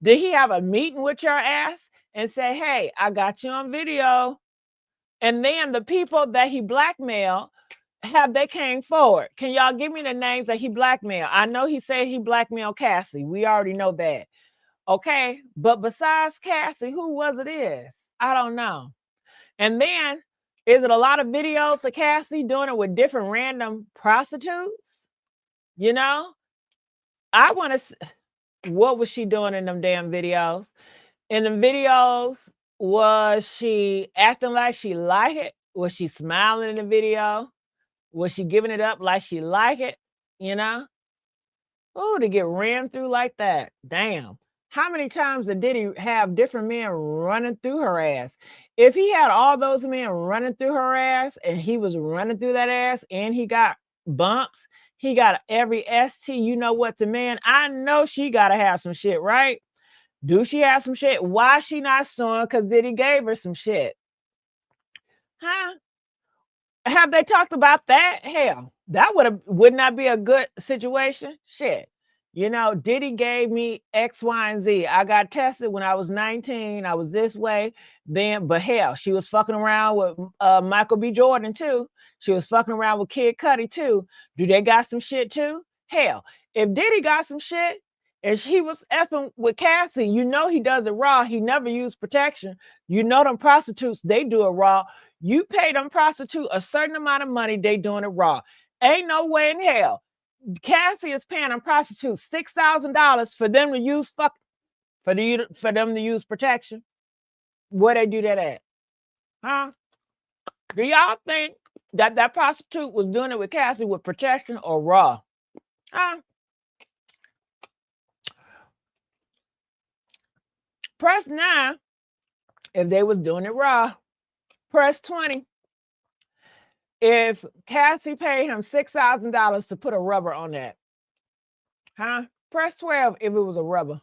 Did he have a meeting with your ass and say, hey, I got you on video? And then the people that he blackmailed, have they came forward? Can y'all give me the names that he blackmailed? I know he said he blackmailed Cassie. We already know that. Okay. But besides Cassie, who was it is? I don't know. And then, is it a lot of videos of Cassie doing it with different random prostitutes? I want to, what was she doing in them damn videos? In the videos, was she acting like she liked it? Was she smiling in the video? Was she giving it up like she liked it? Oh, to get rammed through like that. Damn. How many times did he have different men running through her ass? If he had all those men running through her ass and he was running through that ass and he got bumps, he got every ST, you know what, to man, I know she got to have some shit, right? Do she have some shit? Why she not suing? Because Diddy gave her some shit. Huh? Have they talked about that? Hell, that would not be a good situation. Shit. Diddy gave me X, Y, and Z. I got tested when I was 19. I was this way. But hell, she was fucking around with Michael B. Jordan too. She was fucking around with Kid Cudi too. Do they got some shit too? Hell, if Diddy got some shit, and he was effing with Cassie, he does it raw. He never used protection. Them prostitutes, they do it raw. You pay them prostitute a certain amount of money, they doing it raw. Ain't no way in hell. Cassie is paying them prostitutes $6,000 for them to use for them to use protection. Where they do that at? Huh? Do y'all think that prostitute was doing it with Cassie with protection or raw? Huh? Press 9 if they was doing it raw. Press 20 if Cassie paid him $6,000 to put a rubber on that. Huh? Press 12 if it was a rubber.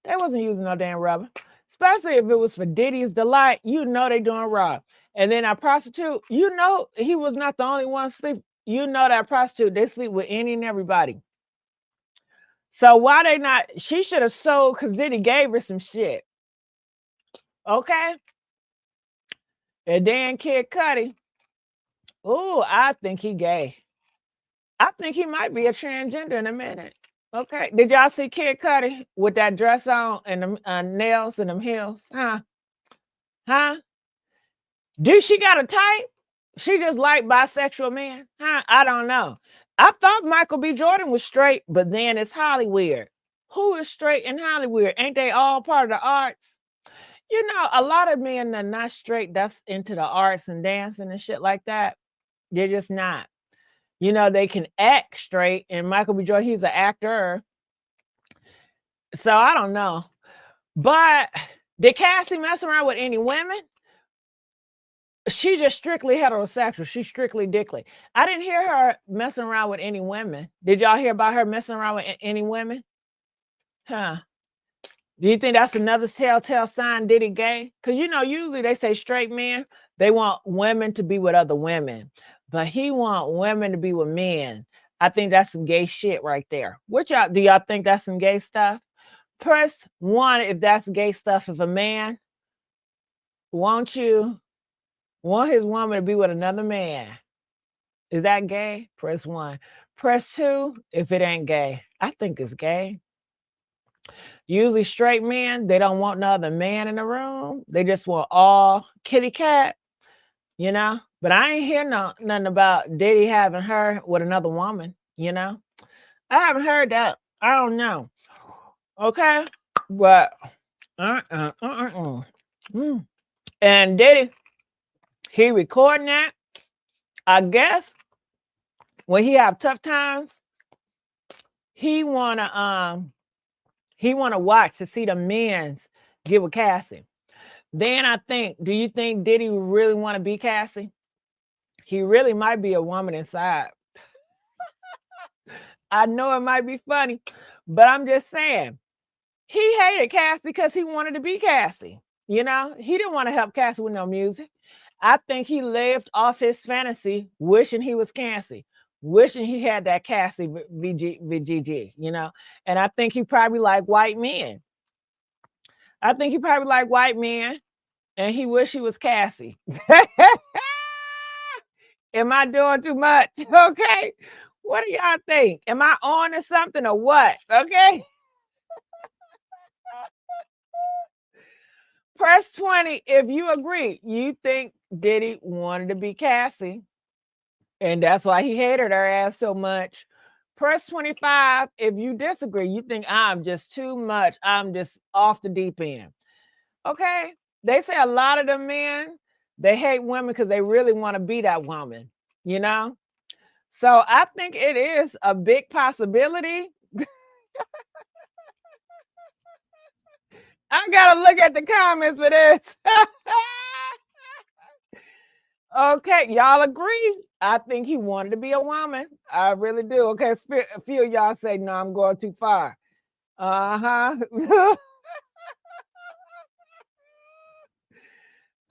They wasn't using no damn rubber. Especially if it was for Diddy's delight. They doing raw. And then that prostitute, he was not the only one sleep. That prostitute, they sleep with any and everybody. So why they not, she should have sold because Diddy gave her some shit. Okay? And then Kid Cudi, oh, I think he gay. I think he might be a transgender in a minute. Okay. Did y'all see Kid Cudi with that dress on and them nails and them heels? Huh? Huh? Do she got a type? She just like bisexual men? Huh? I don't know. I thought Michael B. Jordan was straight, but then it's Hollywood. Who is straight in Hollywood? Ain't they all part of the arts? You know, a lot of men are not straight that's into the arts and dancing and shit like that. They're just not. You know, they can act straight, and Michael B. Jordan, he's an actor. So I don't know. But did Cassie mess around with any women? She just strictly heterosexual. She's strictly dickly. I didn't hear her messing around with any women. Did y'all hear about her messing around with any women? Huh? Do you think that's another telltale sign Diddy gay? Because you know, usually they say straight men, they want women to be with other women. But he want women to be with men. I think that's some gay shit right there. What y'all do y'all think that's some gay stuff? Press 1 if that's gay stuff. If a man want his woman to be with another man. Is that gay? Press 1. Press 2 if it ain't gay. I think it's gay. Usually straight men, they don't want no other man in the room. They just want all kitty cat, you know? But I ain't hear nothing about Diddy having her with another woman, you know? I haven't heard that. I don't know. Okay? But, And Diddy, he recording that. I guess when he have tough times, he wanna watch to see the men's get with Cassie. Then I think, do you think Diddy really want to be Cassie? He really might be a woman inside. I know it might be funny, but I'm just saying, he hated Cassie because he wanted to be Cassie. You know, he didn't want to help Cassie with no music. I think he lived off his fantasy, wishing he was Cassie, wishing he had that Cassie VGG, you know. And I think he probably like white men. I think he probably like white men, and he wish he was Cassie. Am I doing too much? Okay. What do y'all think? Am I on to something or what? Okay. Press 20 if you agree. You think Diddy wanted to be Cassie, and that's why he hated her ass so much. Press 25 if you disagree. You think I'm just too much. I'm just off the deep end. Okay. They say a lot of the men, they hate women because they really want to be that woman, you know? So I think it is a big possibility. I gotta look at the comments for this. Okay, y'all agree? I think he wanted to be a woman. I really do. Okay, a few of y'all say, no, I'm going too far. Uh-huh.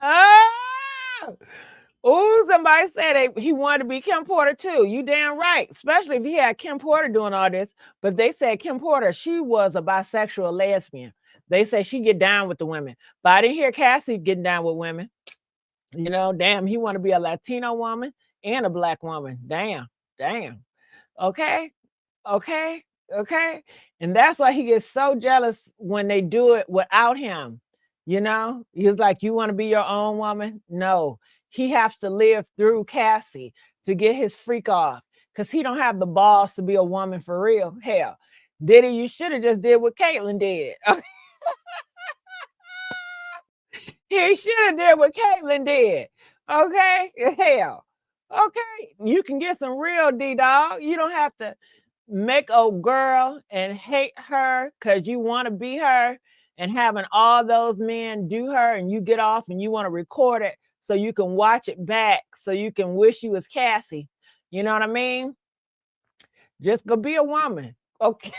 Ah! Oh, somebody said he wanted to be Kim Porter too. You damn right. Especially if he had Kim Porter doing all this. But they said Kim Porter, she was a bisexual lesbian. They say she get down with the women. But I didn't hear Cassie getting down with women. You know, damn, he want to be a Latino woman and a black woman. Damn. Okay. Okay. Okay. And that's why he gets so jealous when they do it without him. You know, he's like, you want to be your own woman? No, he has to live through Cassie to get his freak off because he don't have the balls to be a woman for real. Hell, Diddy, you should have just did what Caitlyn did. He should have did what Caitlyn did. Okay? Hell. Okay. You can get some real D-dog. You don't have to make a girl and hate her because you want to be her and having all those men do her and you get off and you want to record it so you can watch it back so you can wish you was Cassie. You know what I mean? Just go be a woman. Okay.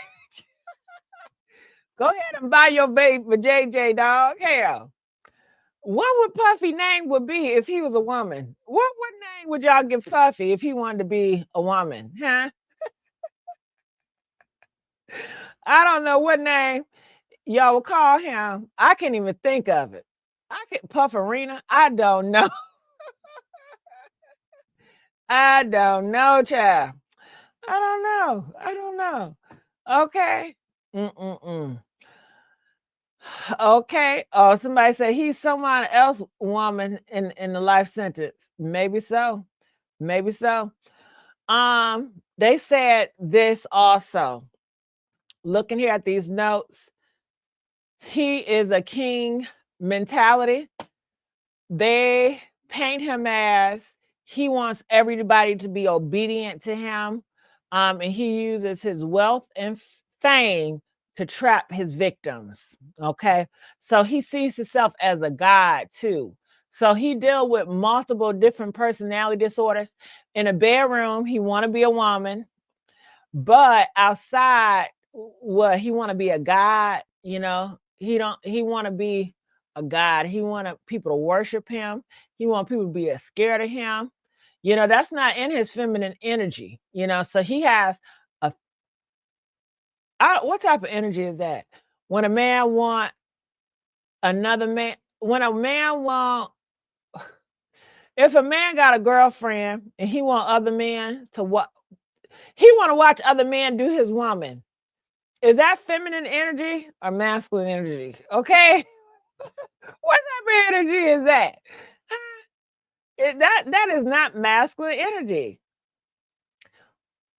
Go ahead and buy your baby for JJ, dog. Hell. What would Puffy name would be if he was a woman? What name would y'all give Puffy if he wanted to be a woman? Huh? I don't know what name y'all would call him. I can't even think of it. I could Puff Arena. I don't know. I don't know, child. I don't know. Okay. Okay. Oh, somebody said he's someone else woman in the life sentence. Maybe so. Maybe so. They said this also. Looking here at these notes, he is a king mentality. They paint him as he wants everybody to be obedient to him, and he uses his wealth and fame to trap his victims. Okay, so he sees himself as a god too. So he deal with multiple different personality disorders. In a bedroom, he want to be a woman, but outside, what he want to be a god. You know, he don't. He want to be a god. He wanted people to worship him. He want people to be scared of him. You know, that's not in his feminine energy. You know, so he has a. What type of energy is that? When a man want another man. When a man want. If a man got a girlfriend and he want other men to what he want to watch other men do his woman. Is that feminine energy or masculine energy? Okay. What type of energy is that? That is not masculine energy.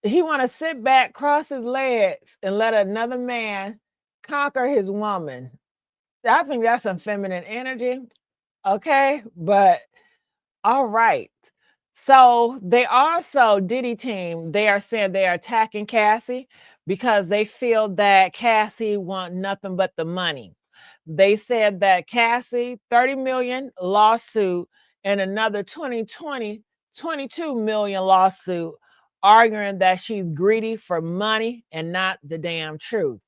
He want to sit back, cross his legs, and let another man conquer his woman. I think that's some feminine energy. Okay, but all right. So they also, Diddy team, they are saying they are attacking Cassie because they feel that Cassie want nothing but the money. They said that Cassie, 30 million lawsuit and another 22 million lawsuit, arguing that she's greedy for money and not the damn truth.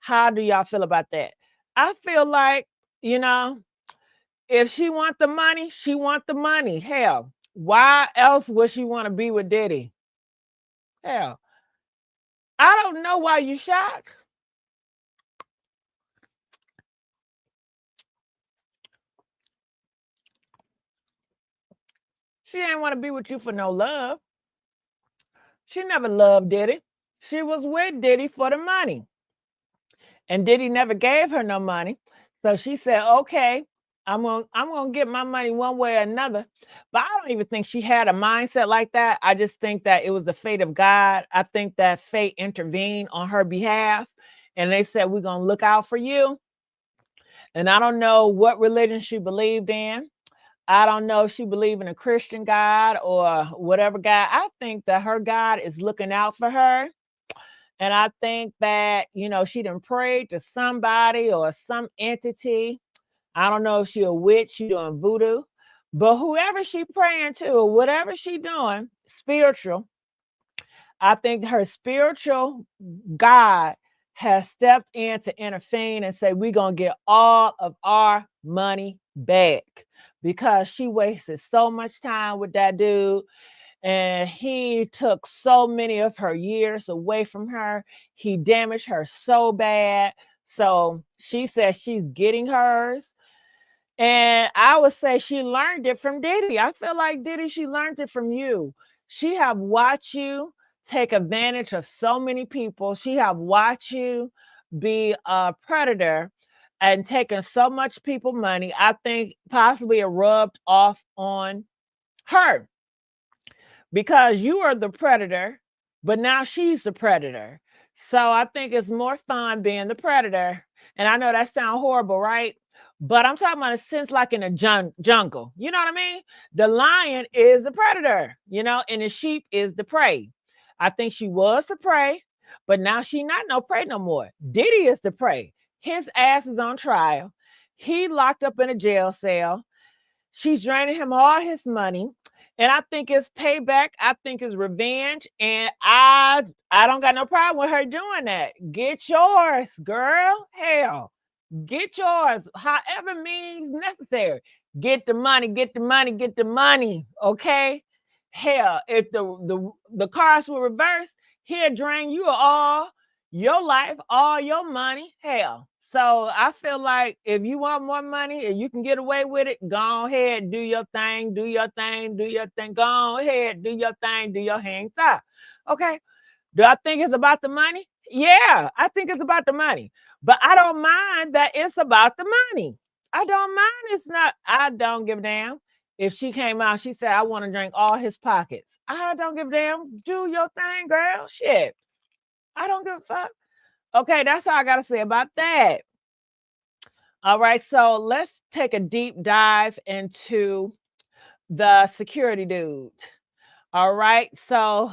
How do y'all feel about that? I feel like, you know, if she want the money, she want the money. Hell, why else would she want to be with Diddy? Hell, I don't know why you shocked. She ain't want to be with you for no love. She never loved Diddy. She was with Diddy for the money. And Diddy never gave her no money. So she said, okay, I'm gonna get my money one way or another. But I don't even think she had a mindset like that. I just think that it was the fate of God. I think that fate intervened on her behalf. And they said, we're gonna look out for you. And I don't know what religion she believed in. I don't know if she believed in a Christian God or whatever God. I think that her God is looking out for her. And I think that, you know, she done prayed to somebody or some entity. I don't know if she a witch, she doing voodoo. But whoever she praying to or whatever she doing, spiritual, I think her spiritual God has stepped in to intervene and say, we're going to get all of our money back because she wasted so much time with that dude and he took so many of her years away from her. He damaged her so bad. So she says she's getting hers. And I would say she learned it from Diddy. I feel like Diddy, she learned it from you. She have watched you take advantage of so many people. She have watched you be a predator and taking so much people money. I think possibly it rubbed off on her because you are the predator, but now she's the predator. So I think it's more fun being the predator. And I know that sounds horrible, right? But I'm talking about a sense like in a jungle. You know what I mean? The lion is the predator, you know, and the sheep is the prey. I think she was the prey, but now she not no prey no more. Diddy is the prey. His ass is on trial. He locked up in a jail cell. She's draining him all his money. And I think it's payback. I think it's revenge. And I don't got no problem with her doing that. Get yours, girl. Hell. Get yours. However means necessary. Get the money, get the money, get the money. Okay. Hell, if the cars were reversed, he'll drain you all your life, all your money. Hell. So I feel like if you want more money and you can get away with it, go ahead, do your thing, do your thing, do your thing. Go ahead, do your thing, do your hands up. Okay. Do I think it's about the money? Yeah, I think it's about the money. But I don't mind that it's about the money. I don't mind it's not, I don't give a damn. if she came out, she said, I want to drink all his pockets. I don't give a damn. Do your thing, girl. Shit. I don't give a fuck. Okay, that's all I got to say about that. All right, so let's take a deep dive into the security dude. All right, so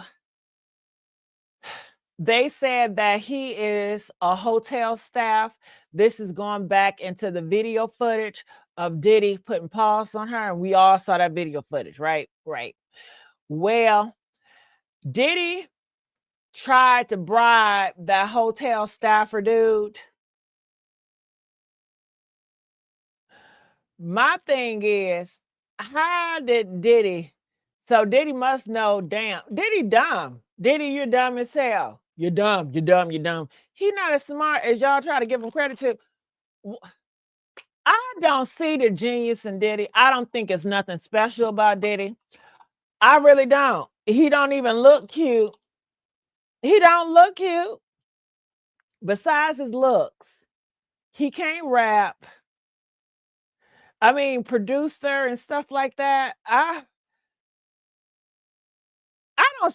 they said that he is a hotel staff. This is going back into the video footage of Diddy putting paws on her, and we all saw that video footage, right? Right. Well, Diddy tried to bribe that hotel staffer dude. My thing is, how did Diddy? So Diddy must know, damn, Diddy dumb. Diddy, you're dumb as hell. You're dumb, you're dumb, you're dumb. He not as smart as y'all try to give him credit to. I don't see the genius in Diddy. I don't think it's nothing special about Diddy. I really don't. He don't even look cute. He don't look cute. Besides his looks, he can't rap. I mean, producer and stuff like that. I don't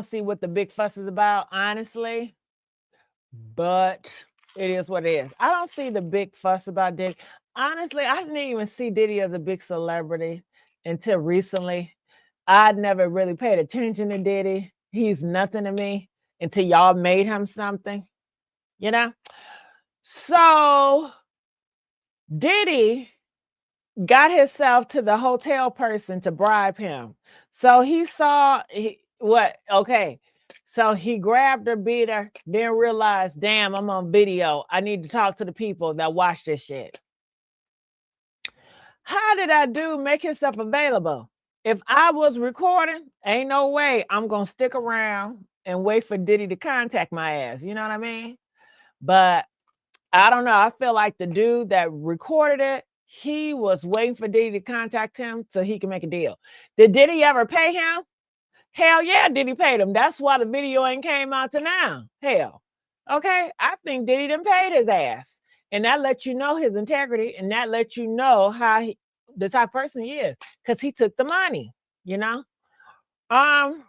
see what the big fuss is about, honestly. But it is what it is. I don't see the big fuss about Diddy. Honestly, I didn't even see Diddy as a big celebrity until recently. I'd never really paid attention to Diddy. He's nothing to me until y'all made him something, you know? So Diddy got himself to the hotel person to bribe him. So he saw okay. So he grabbed her, beat her, then realized, damn, I'm on video. I need to talk to the people that watch this shit. How did that dude make himself available? If I was recording, ain't no way I'm gonna stick around and wait for Diddy to contact my ass. You know what I mean? But I don't know. I feel like the dude that recorded it, he was waiting for Diddy to contact him so he can make a deal. Did Diddy ever pay him? Hell yeah, Diddy paid him. That's why the video ain't came out to now. Hell. Okay, I think Diddy done paid his ass. And that lets you know his integrity, and that lets you know the type of person he is, because he took the money, you know? Oh.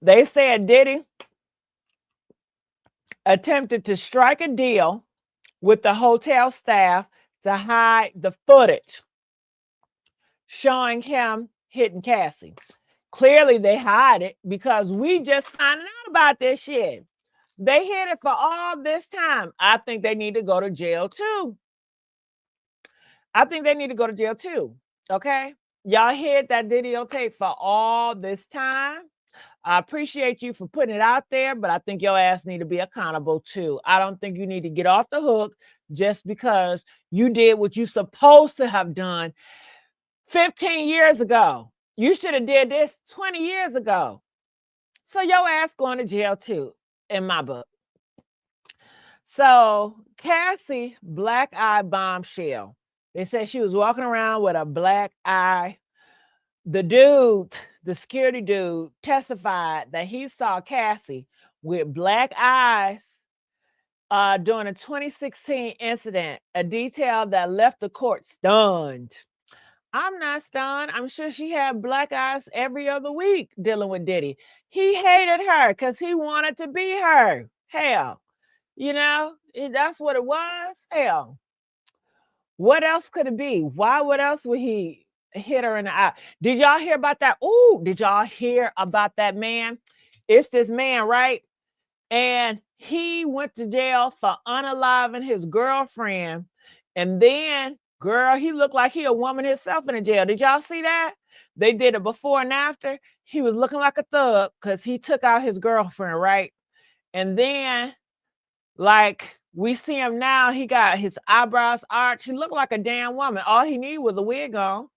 They said Diddy attempted to strike a deal with the hotel staff to hide the footage showing him hitting Cassie. Clearly, they hide it because we just finding out about this shit. They hid it for all this time. I think they need to go to jail too. Okay? Y'all hid that videotape for all this time. I appreciate you for putting it out there, but I think your ass need to be accountable too. I don't think you need to get off the hook just because you did what you supposed to have done 15 years ago. You should have did this 20 years ago. So your ass going to jail too, in my book. So Cassie, black eye bombshell. They said she was walking around with a black eye. The security dude, testified that he saw Cassie with black eyes during a 2016 incident, a detail that left the court stunned. I'm not stunned. I'm sure she had black eyes every other week dealing with Diddy. He hated her because he wanted to be her. Hell, that's what it was. Hell, what else could it be? What else would he hit her in the eye? Did y'all hear about that? Ooh, did y'all hear about that man? It's this man, right? And he went to jail for unaliving his girlfriend. And then, girl, he looked like he a woman himself in the jail. Did y'all see that? They did it before and after. He was looking like a thug because he took out his girlfriend, right? And then, like, we see him now, he got his eyebrows arched. He looked like a damn woman. All he needed was a wig on.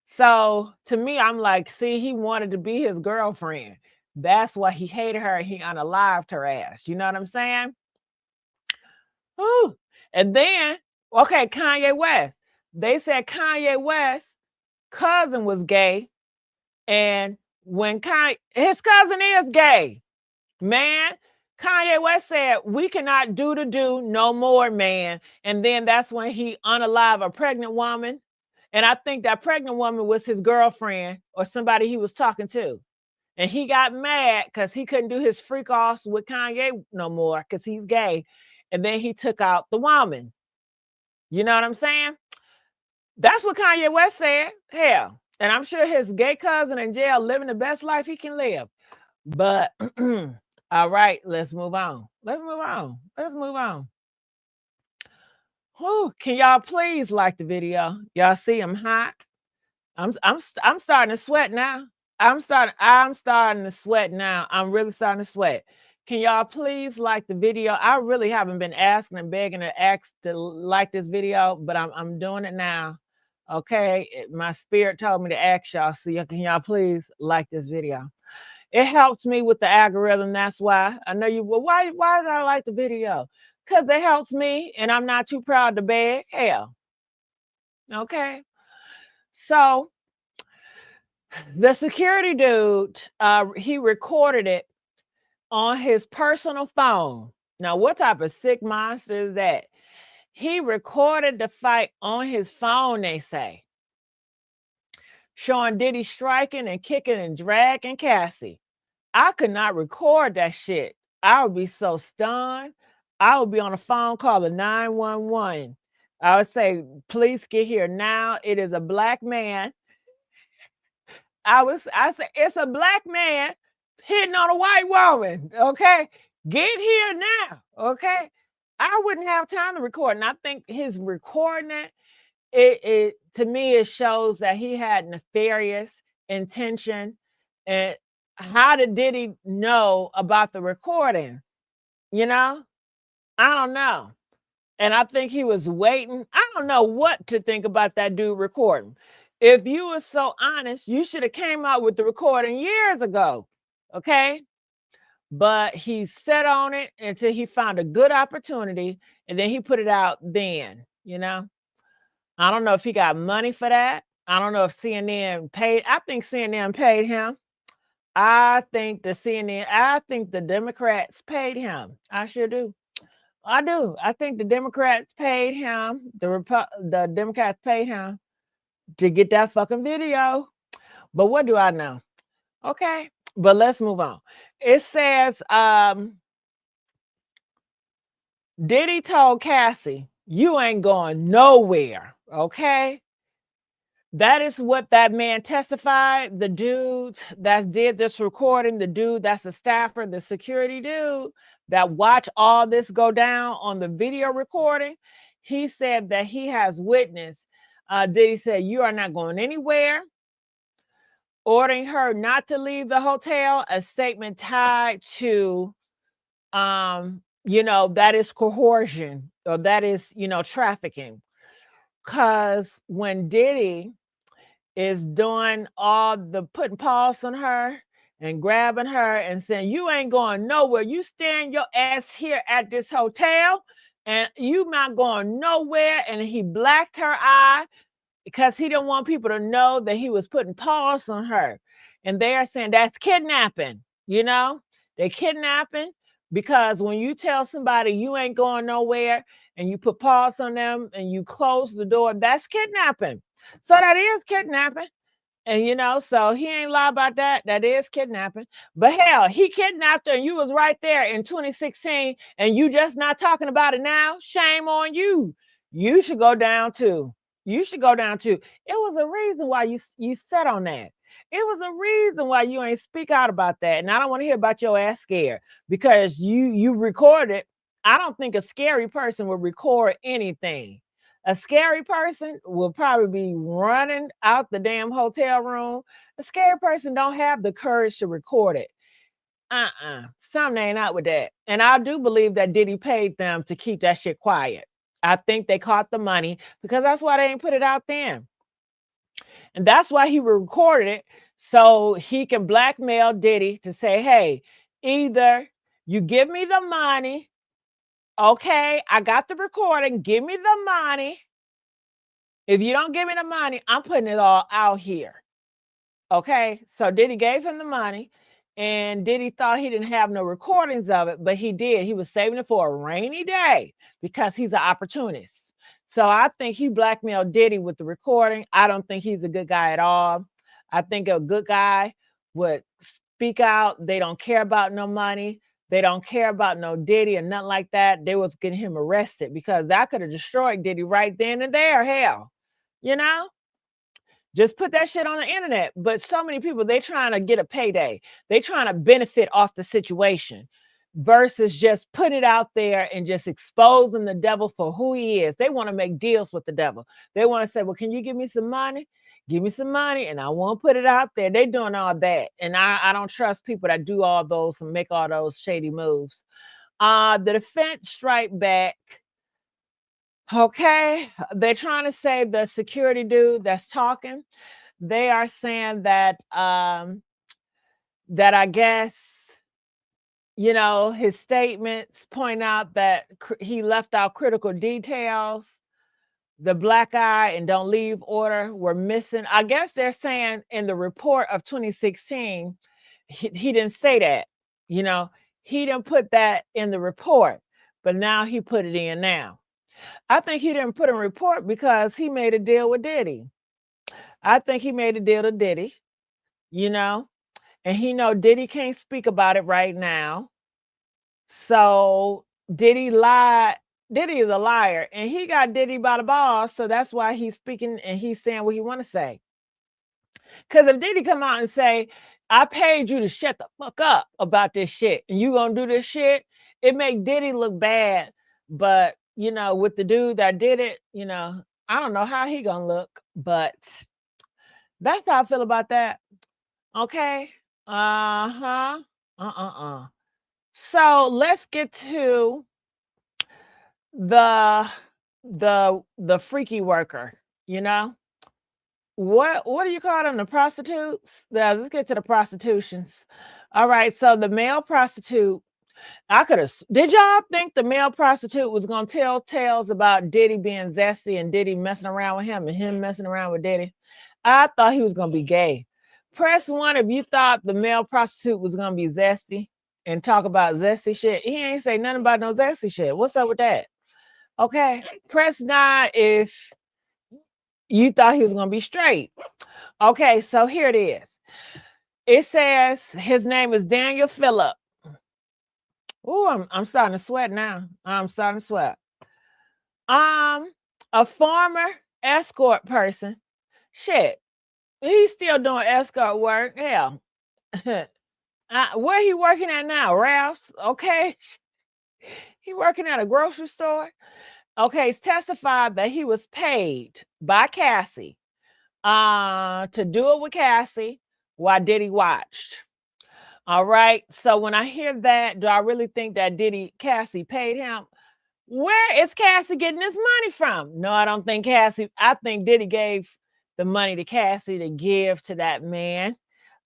So to me, I'm like, see, he wanted to be his girlfriend. That's why he hated her. He unalived her ass. You know what I'm saying? Ooh. And then, okay, Kanye West. They said Kanye West's cousin was gay. And when his cousin is gay. Man, Kanye West said, we cannot do the do no more, man. And then that's when he unalived a pregnant woman. And I think that pregnant woman was his girlfriend or somebody he was talking to. And he got mad because he couldn't do his freak offs with Kanye no more because he's gay. And then he took out the woman. You know what I'm saying? That's what Kanye West said. Hell. And I'm sure his gay cousin in jail living the best life he can live. But all right, let's move on. Let's move on. Let's move on. Whew, can y'all please like the video? Y'all see I'm hot. I'm starting to sweat now. I'm starting to sweat now. I'm really starting to sweat. Can y'all please like the video? I really haven't been asking and begging to ask to like this video, but I'm doing it now. Okay, my spirit told me to ask y'all. So can y'all please like this video? It helps me with the algorithm. That's why. I know you. Well, why did I like the video? Because it helps me, and I'm not too proud to beg. Hell. Okay. So the security dude, he recorded it on his personal phone. Now, what type of sick monster is that? He recorded the fight on his phone, they say. Sean Diddy striking and kicking and dragging Cassie. I could not record that shit. I would be so stunned. I would be on a phone calling 911. I would say, please get here now. It is a black man. I said, it's a black man hitting on a white woman. Okay. Get here now. Okay. I wouldn't have time to record. And I think his recording it to me, it shows that he had nefarious intention. And how did Diddy know about the recording? You know, I don't know. And I think he was waiting. I don't know what to think about that dude recording. If you were so honest, you should have came out with the recording years ago. Okay. But he sat on it until he found a good opportunity and then he put it out then, you know. I don't know if he got money for that. I don't know if CNN paid. I think CNN paid him. I think the Democrats paid him. I sure do. I do. I think the Democrats paid him. The Democrats paid him to get that fucking video. But what do I know? Okay. But let's move on. It says Diddy told Cassie, you ain't going nowhere. Okay. That is what that man testified. The dude that did this recording, the dude that's a staffer, the security dude that watched all this go down on the video recording, he said that he has witnessed. Diddy said, you are not going anywhere, ordering her not to leave the hotel, a statement tied to, that is coercion or that is, trafficking. Because when Diddy is doing all the putting paws on her and grabbing her and saying, you ain't going nowhere. You staying your ass here at this hotel and you not going nowhere. And he blacked her eye because he didn't want people to know that he was putting paws on her. And they are saying that's kidnapping, They're kidnapping because when you tell somebody you ain't going nowhere and you put paws on them and you close the door, that's kidnapping. So that is kidnapping. And so he ain't lie about that. That is kidnapping. But hell, he kidnapped her and you was right there in 2016 and you just not talking about it now. Shame on you. You should go down too. You should go down too. It was a reason why you sat on that. It was a reason why you ain't speak out about that. And I don't want to hear about your ass scared because you recorded. I don't think a scary person would record anything. A scary person will probably be running out the damn hotel room. A scary person don't have the courage to record it. Something ain't out with that. And I do believe that Diddy paid them to keep that shit quiet. I think they caught the money because that's why they ain't put it out then. And that's why he recorded it so he can blackmail Diddy to say, hey, either you give me the money, okay, I got the recording, give me the money. If you don't give me the money, I'm putting it all out here. Okay, so Diddy gave him the money. And Diddy thought he didn't have no recordings of it, but he did. He was saving it for a rainy day because he's an opportunist. So I think he blackmailed Diddy with the recording. I don't think he's a good guy at all. I think a good guy would speak out. They don't care about no money. They don't care about no Diddy or nothing like that. They was getting him arrested because that could have destroyed Diddy right then and there. Hell, you know? Just put that shit on the internet. But so many people, they trying to get a payday. They trying to benefit off the situation versus just put it out there and just exposing the devil for who he is. They want to make deals with the devil. They want to say, well, can you give me some money? Give me some money and I won't put it out there. They doing all that. And I don't trust people that do all those and make all those shady moves. The defense strike back. Okay, they're trying to say the security dude that's talking. They are saying that that I guess his statements point out that he left out critical details. The black eye and don't leave order were missing. I guess they're saying in the report of 2016, he didn't say that. He didn't put that in the report, but now he put it in now. I think he didn't put in a report because he made a deal with Diddy. I think he made a deal to Diddy, and he know Diddy can't speak about it right now. So Diddy lied. Diddy is a liar, and he got Diddy by the balls, so that's why he's speaking and he's saying what he want to say. Because if Diddy come out and say, I paid you to shut the fuck up about this shit, and you gonna do this shit, it make Diddy look bad. But, with the dude that did it, I don't know how he gonna look, but that's how I feel about that. Okay. Uh-huh. So let's get to the freaky worker, What do you call them? The prostitutes? Yeah, let's get to the prostitutions. All right, so the male prostitute, did y'all think the male prostitute was gonna tell tales about Diddy being zesty and Diddy messing around with him and him messing around with Diddy? I thought he was gonna be gay. Press 1 if you thought the male prostitute was gonna be zesty and talk about zesty shit. He ain't say nothing about no zesty shit. What's up with that? Okay. Press 9 if you thought he was gonna be straight. Okay, so here it is. It says his name is Daniel Phillip. Oh, I'm starting to sweat now. I'm starting to sweat. A former escort person. Shit, he's still doing escort work. Hell, where he working at now? Ralph's. Okay, he working at a grocery store. Okay, he's testified that he was paid by Cassie to do it with Cassie while Diddy watched. All right. So when I hear that, do I really think that Cassie paid him? Where is Cassie getting this money from? No, I don't think Cassie. I think Diddy gave the money to Cassie to give to that man.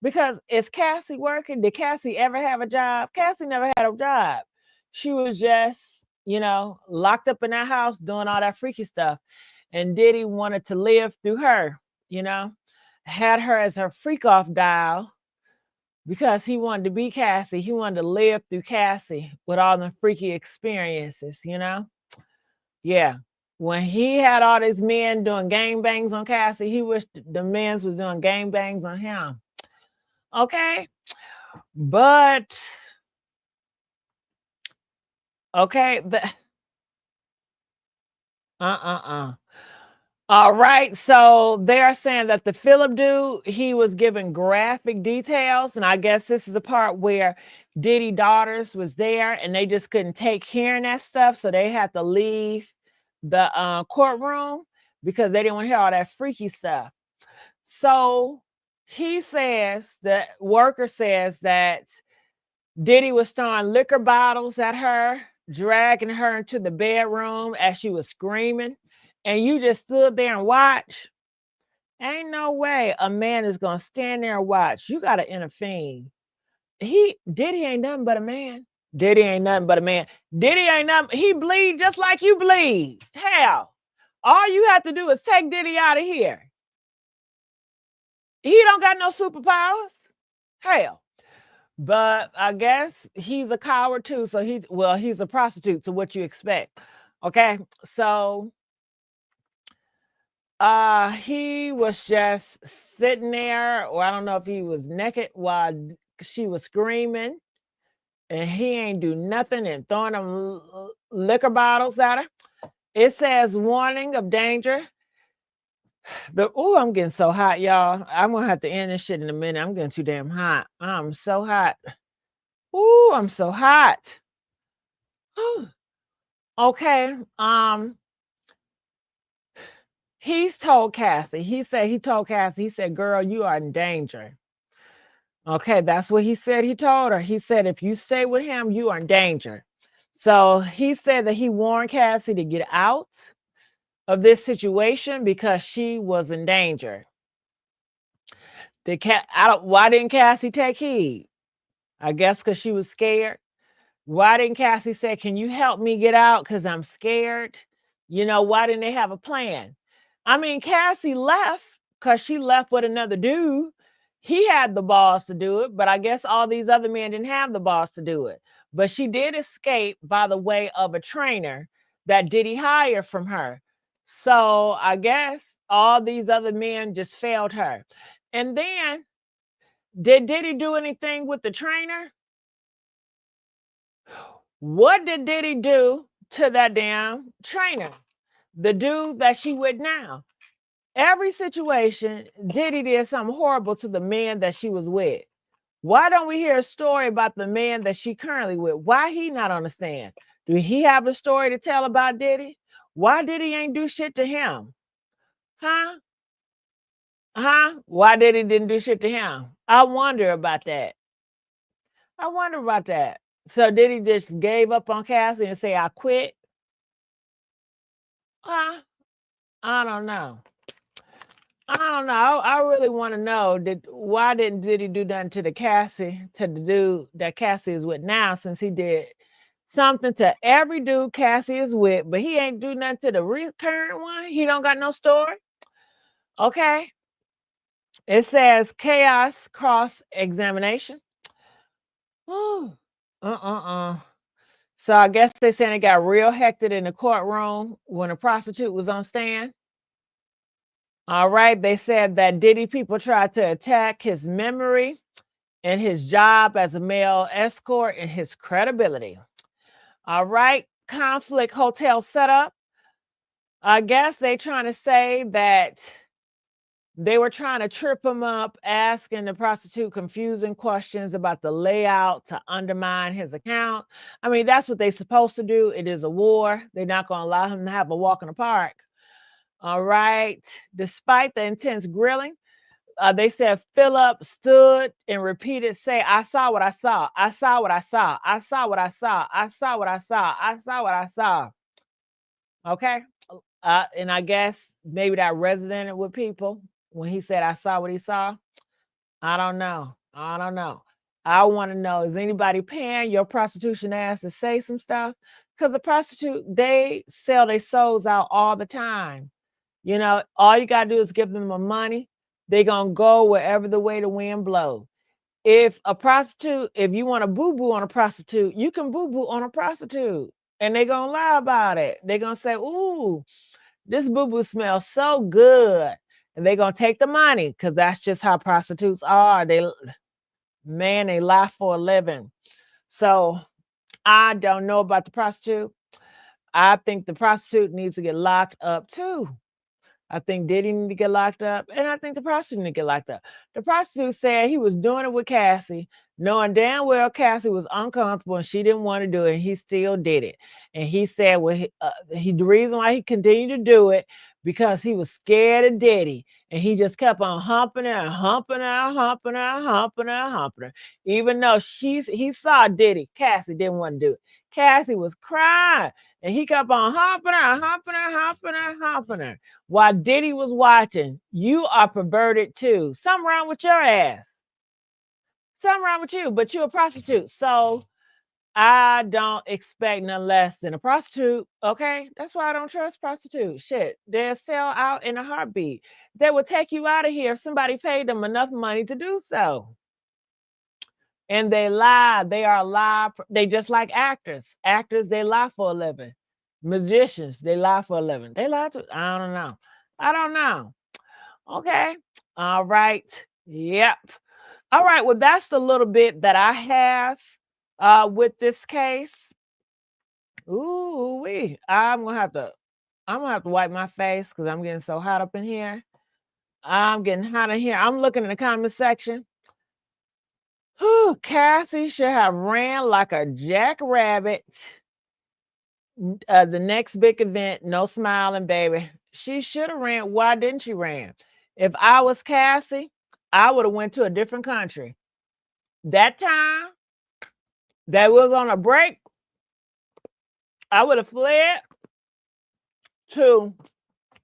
Because is Cassie working? Did Cassie ever have a job? Cassie never had a job. She was just, locked up in that house doing all that freaky stuff. And Diddy wanted to live through her, had her as her freak off dial because he wanted to be Cassie. He wanted to live through Cassie with all the freaky experiences, Yeah. When he had all these men doing gangbangs on Cassie, he wished the men was doing gangbangs on him. Okay. But, okay. All right, so they're saying that the Phillip dude, he was given graphic details, and I guess this is the part where Diddy daughters was there, and they just couldn't take hearing that stuff, so they had to leave the courtroom because they didn't want to hear all that freaky stuff. So he says, the worker says that Diddy was throwing liquor bottles at her, dragging her into the bedroom as she was screaming. And you just stood there and watch. Ain't no way a man is gonna stand there and watch. You gotta intervene. Diddy ain't nothing but a man. Diddy ain't nothing but a man. Diddy ain't nothing. He bleed just like you bleed. Hell, all you have to do is take Diddy out of here. He don't got no superpowers. Hell, But I guess he's a coward too. So he's a prostitute. So what you expect? Okay. So he was just sitting there, or I don't know if he was naked while she was screaming, and he ain't do nothing and throwing them liquor bottles at her. It says warning of danger. I'm getting so hot, y'all. I'm gonna have to end this shit in a minute. I'm getting too damn hot. I'm so hot. I'm so hot. Okay. He told Cassie. He said, "Girl, you are in danger." Okay, that's what he said. He told her. He said, "If you stay with him, you are in danger." So he said that he warned Cassie to get out of this situation because she was in danger. Why didn't Cassie take heed? I guess because she was scared. Why didn't Cassie say, "Can you help me get out? Because I'm scared." Why didn't they have a plan? I mean, Cassie left because she left with another dude. He had the balls to do it, but I guess all these other men didn't have the balls to do it. But she did escape by the way of a trainer that Diddy hired from her. So I guess all these other men just failed her. And then, did Diddy do anything with the trainer? What did Diddy do to that damn trainer? The dude that she with now. Every situation, Diddy did something horrible to the man that she was with. Why don't we hear a story about the man that she currently with? Why he not on the stand? Do he have a story to tell about Diddy? Why Diddy ain't do shit to him? Huh? Huh? Why Diddy didn't do shit to him? I wonder about that. I wonder about that. So did he just gave up on Cassie and say, "I quit"? Huh? I don't know. I don't know. I really want to know why did he do nothing to the dude that Cassie is with now, since he did something to every dude Cassie is with, but he ain't do nothing to the current one. He don't got no story. Okay. It says chaos cross examination. Uh. So I guess they saying it got real hectic in the courtroom when a prostitute was on stand. All right. They said that Diddy people tried to attack his memory and his job as a male escort and his credibility. All right. Conflict hotel setup. I guess they trying to say that they were trying to trip him up, asking the prostitute confusing questions about the layout to undermine his account. I mean, that's what they're supposed to do. It is a war. They're not going to allow him to have a walk in the park. All right. Despite the intense grilling, they said Philip stood and repeated, say, "I saw what I saw. I saw what I saw. I saw what I saw. I saw what I saw. I saw what I saw." Okay. And I guess maybe that resonated with people when he said, "I saw what he saw." I don't know. I don't know. I want to know, is anybody paying your prostitution ass to say some stuff? Because a prostitute, they sell their souls out all the time. All you got to do is give them the money. They're going to go wherever the way the wind blows. If you want to boo-boo on a prostitute, you can boo-boo on a prostitute. And they're going to lie about it. They're going to say, "Ooh, this boo-boo smells so good." And they're going to take the money because that's just how prostitutes are. They lie for a living. So I don't know about the prostitute. I think the prostitute needs to get locked up too. I think Diddy need to get locked up, and I think the prostitute need to get locked up. The prostitute said he was doing it with Cassie, knowing damn well Cassie was uncomfortable and she didn't want to do it, and he still did it. And he said, well, the reason why he continued to do it because he was scared of Diddy, and he just kept on humping her and humping her and humping her and humping her and humping her, even though he saw Diddy. Cassie didn't want to do it. Cassie was crying, and he kept on humping her, humping her, humping her, humping her while Diddy was watching. You are perverted too. Something wrong with your ass. Something wrong with you, but you're a prostitute. So I don't expect none less than a prostitute. Okay. That's why I don't trust prostitutes. Shit. They'll sell out in a heartbeat. They will take you out of here if somebody paid them enough money to do so. And they lie. They are lie. They just like actors. Actors, they lie for a living. Magicians, they lie for a living. They lie to, I don't know. I don't know. Okay. All right. Yep. All right. Well, that's the little bit that I have with this case. Ooh, wee. I'm gonna have to wipe my face because I'm getting so hot up in here. I'm getting hot in here. I'm looking in the comment section. Whew, Cassie should have ran like a jackrabbit. The next big event, no smiling, baby. She should have ran. Why didn't she ran? If I was Cassie, I would have went to a different country. That time that was on a break, I would have fled to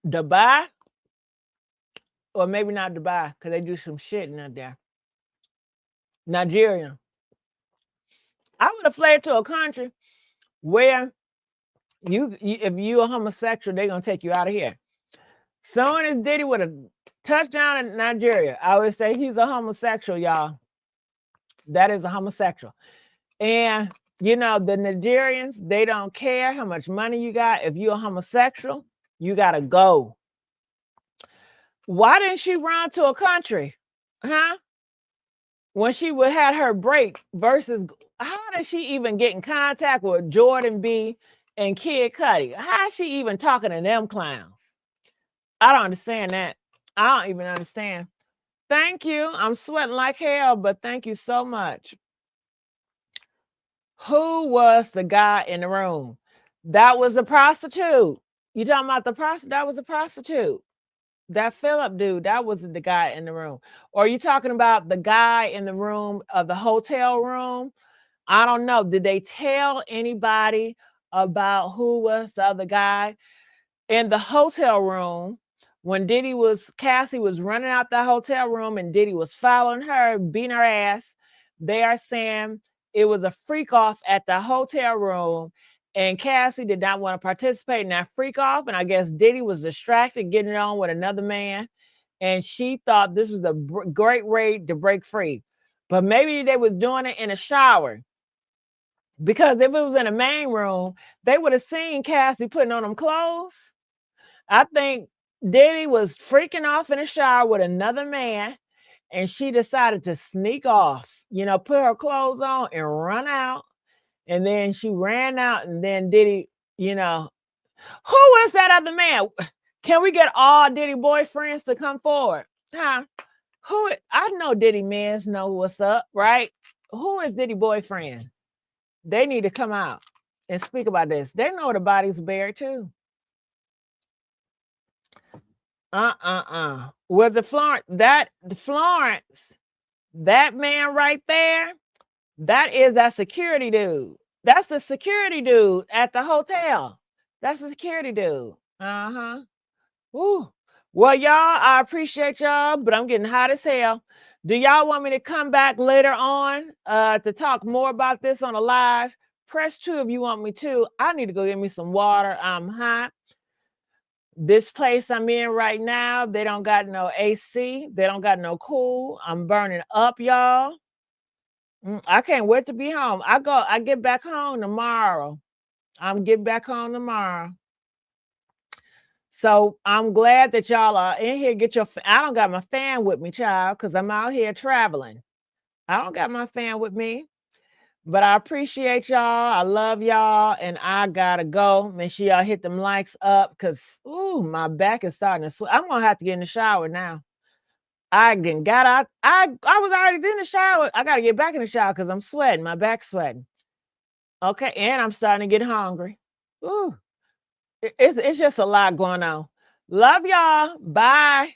Dubai, or maybe not Dubai, because they do some shit in there. Nigeria. I would have fled to a country where you if you a homosexual, they're gonna take you out of here. Soon as Diddy would have touchdown in Nigeria, I would say he's a homosexual, y'all. That is a homosexual. And you know, the Nigerians, they don't care how much money you got. If you're a homosexual, you gotta go. Why didn't she run to a country? Huh? When she would had her break versus how did she even get in contact with Jordan B and Kid Cudi? How is she even talking to them clowns? I don't understand that. I don't even understand. Thank you. I'm sweating like hell, but thank you so much. Who was the guy in the room? That was a prostitute. You talking about the prostitute? That was a prostitute. That Philip dude, that was the guy in the room. Or are you talking about the guy in the room of the hotel room? I don't know. Did they tell anybody about who was the other guy in the hotel room? When Cassie was running out the hotel room and Diddy was following her, beating her ass, they are saying it was a freak off at the hotel room. And Cassie did not want to participate in that freak off. And I guess Diddy was distracted getting on with another man. And she thought this was the great way to break free. But maybe they was doing it in a shower. Because if it was in a main room, they would have seen Cassie putting on them clothes. I think Diddy was freaking off in the shower with another man, and she decided to sneak off, put her clothes on and run out. And then she ran out, and then Diddy, who was that other man? Can we get all Diddy boyfriends to come forward? Huh? I know Diddy mans know what's up, right? Who is Diddy boyfriend? They need to come out and speak about this. They know the body's buried too. Was it Florence? That man right there, that is that security dude. That's the security dude at the hotel. That's the security dude. Woo. Well, y'all, I appreciate y'all, but I'm getting hot as hell. Do y'all want me to come back later on to talk more about this on a live? Press 2 if you want me to. I need to go get me some water. I'm hot. This place I'm in right now, they don't got no AC. They don't got no cool. I'm burning up, y'all. I can't wait to be home. I get back home tomorrow. I'm getting back home tomorrow. So I'm glad that y'all are in here. I don't got my fan with me, child, because I'm out here traveling. I don't got my fan with me. But I appreciate y'all. I love y'all. And I gotta go. Make sure y'all hit them likes up because my back is starting to sweat. I'm gonna have to get in the shower now. I got out. I was already in the shower. I gotta get back in the shower because I'm sweating. My back's sweating. Okay, and I'm starting to get hungry. It's just a lot going on. Love y'all. Bye.